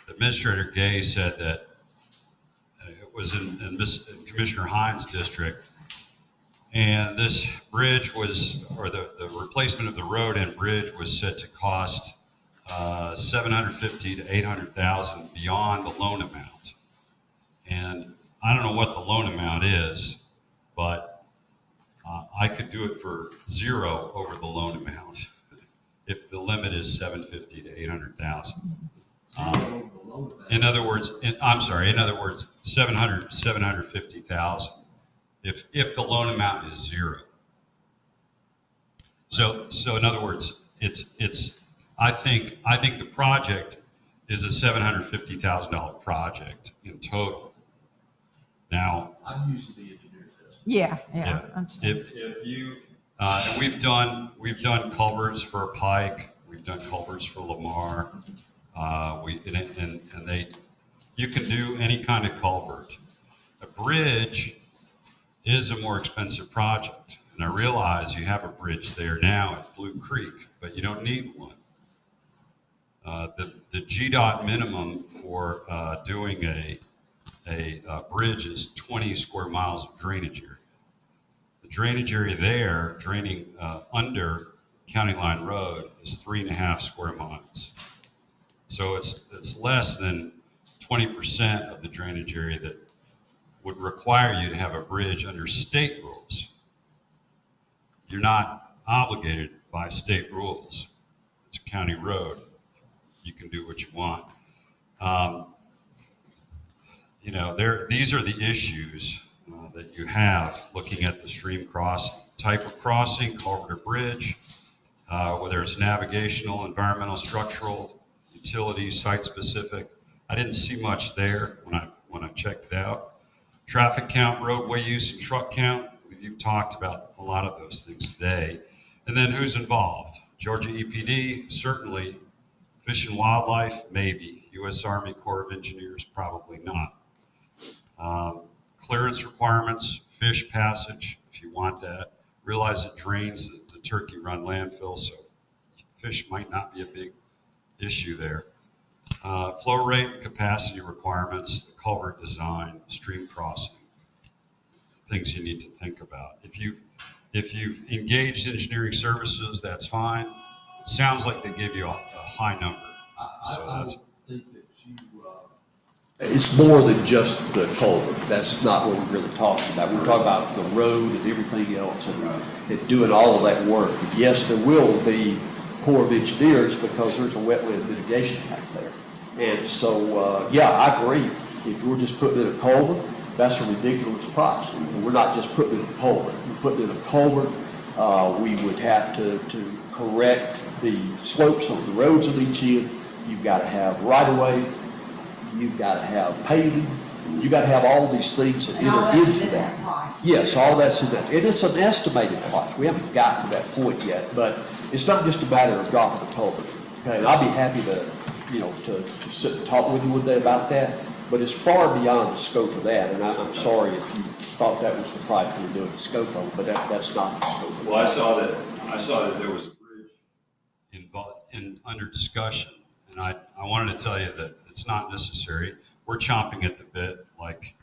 [SPEAKER 15] Administrator Gay said that it was in Commissioner Hines' district, and this bridge was, or the replacement of the road and bridge was said to cost $750,000 to $800,000 beyond the loan amount. And I don't know what the loan amount is, but I could do it for zero over the loan amount if the limit is $750,000 to $800,000. In other words, $750,000 if the loan amount is zero. So in other words, I think the project is a $750,000 project in total. Now,
[SPEAKER 5] I'm used to the engineer's estimate.
[SPEAKER 2] Yeah, I understand.
[SPEAKER 15] If you, and we've done culverts for Pike, we've done culverts for Lamar, you can do any kind of culvert. A bridge is a more expensive project, and I realize you have a bridge there now at Blue Creek, but you don't need one. The GDOT minimum for doing a bridge is 20 square miles of drainage area. The drainage area there, draining under County Line Road, is 3.5 square miles. So it's less than 20% of the drainage area that would require you to have a bridge under state rules. You're not obligated by state rules. It's a county road. You can do what you want. These are the issues that you have looking at the stream crossing, type of crossing, culvert or bridge, whether it's navigational, environmental, structural, utility, site specific. I didn't see much there when I checked it out. Traffic count, roadway use, and truck count. You've talked about a lot of those things today. And then who's involved? Georgia EPD, certainly. Fish and Wildlife, maybe. U.S. Army Corps of Engineers, probably not. Clearance requirements, fish passage, if you want that. Realize it drains the Turkey Run landfill, so fish might not be a big issue there. Flow rate, capacity requirements, the culvert design, stream crossing, things you need to think about. If you've engaged engineering services, that's fine. It sounds like they give you a high number.
[SPEAKER 5] I think that it's more than just the culvert. That's not what we're really talking about. We're talking about the road and everything else and doing all of that work. Yes, there will be Corps of Engineers because there's a wetland mitigation back there. And so, I agree. If we're just putting in a culvert, that's a ridiculous price. And we're not just putting in a culvert. We're putting in a culvert. We would have to correct the slopes of the roads on each end. You've got to have right-of-way. You've got to have paving. You've got to have all these things that enter into that. Yes, all that's in that. And it's an estimated price. We haven't gotten to that point yet, but it's not just a matter of dropping a culvert. Okay, and I'll be happy to sit and talk with you one day about that, but it's far beyond the scope of that, and I'm sorry if you thought that was the price we were doing the scope of, but that's not the scope of it.
[SPEAKER 15] Well, I saw that there was a bridge under discussion, and I wanted to tell you that it's not necessary. We're chomping at the bit like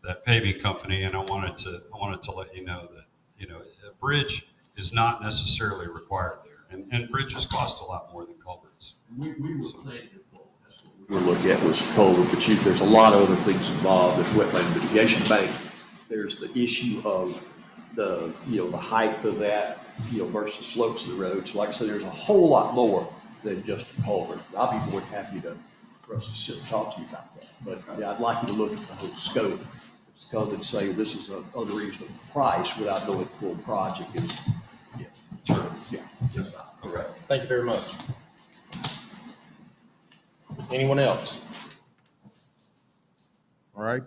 [SPEAKER 15] that paving company, and I wanted to let you know that a bridge is not necessarily required there, and bridges cost a lot more than culverts.
[SPEAKER 5] We were planning to culvert. That's what we were looking at was culvert, but there's a lot of other things involved. There's wetland mitigation bank. There's the issue of the height of that, versus slopes of the road. So like I said, there's a whole lot more than just a culvert. I'll be more than happy for us to sit and talk to you about that. But I'd like you to look at the whole scope and come and say this is an unreasonable price without knowing full project is, yeah.
[SPEAKER 1] Okay, thank you very much. Anyone else? All right,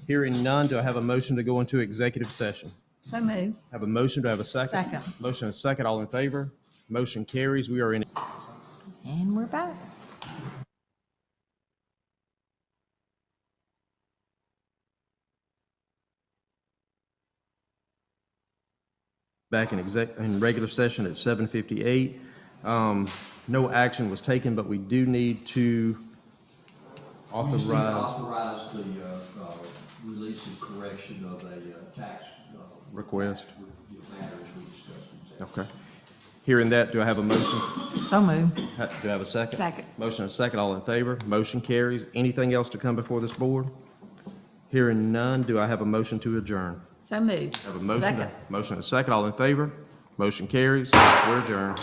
[SPEAKER 1] hearing none, do I have a motion to go into executive session?
[SPEAKER 3] So moved.
[SPEAKER 1] Have a motion, do I have a second?
[SPEAKER 2] Second.
[SPEAKER 1] Motion and a second, all in favor? Motion carries, we are in.
[SPEAKER 2] And we're back.
[SPEAKER 1] Back in regular session at 7:58. No action was taken, but we do need to authorize.
[SPEAKER 5] Authorize the release and correction of a tax.
[SPEAKER 1] Request.
[SPEAKER 5] Matter as we discussed.
[SPEAKER 1] Okay. Hearing that, do I have a motion?
[SPEAKER 2] So moved.
[SPEAKER 1] Do I have a second?
[SPEAKER 3] Second.
[SPEAKER 1] Motion and a second, all in favor? Motion carries. Anything else to come before this board? Hearing none, do I have a motion to adjourn?
[SPEAKER 3] So moved.
[SPEAKER 1] Have a motion.
[SPEAKER 2] Second.
[SPEAKER 1] Motion and a second, all in favor? Motion carries. We're adjourned.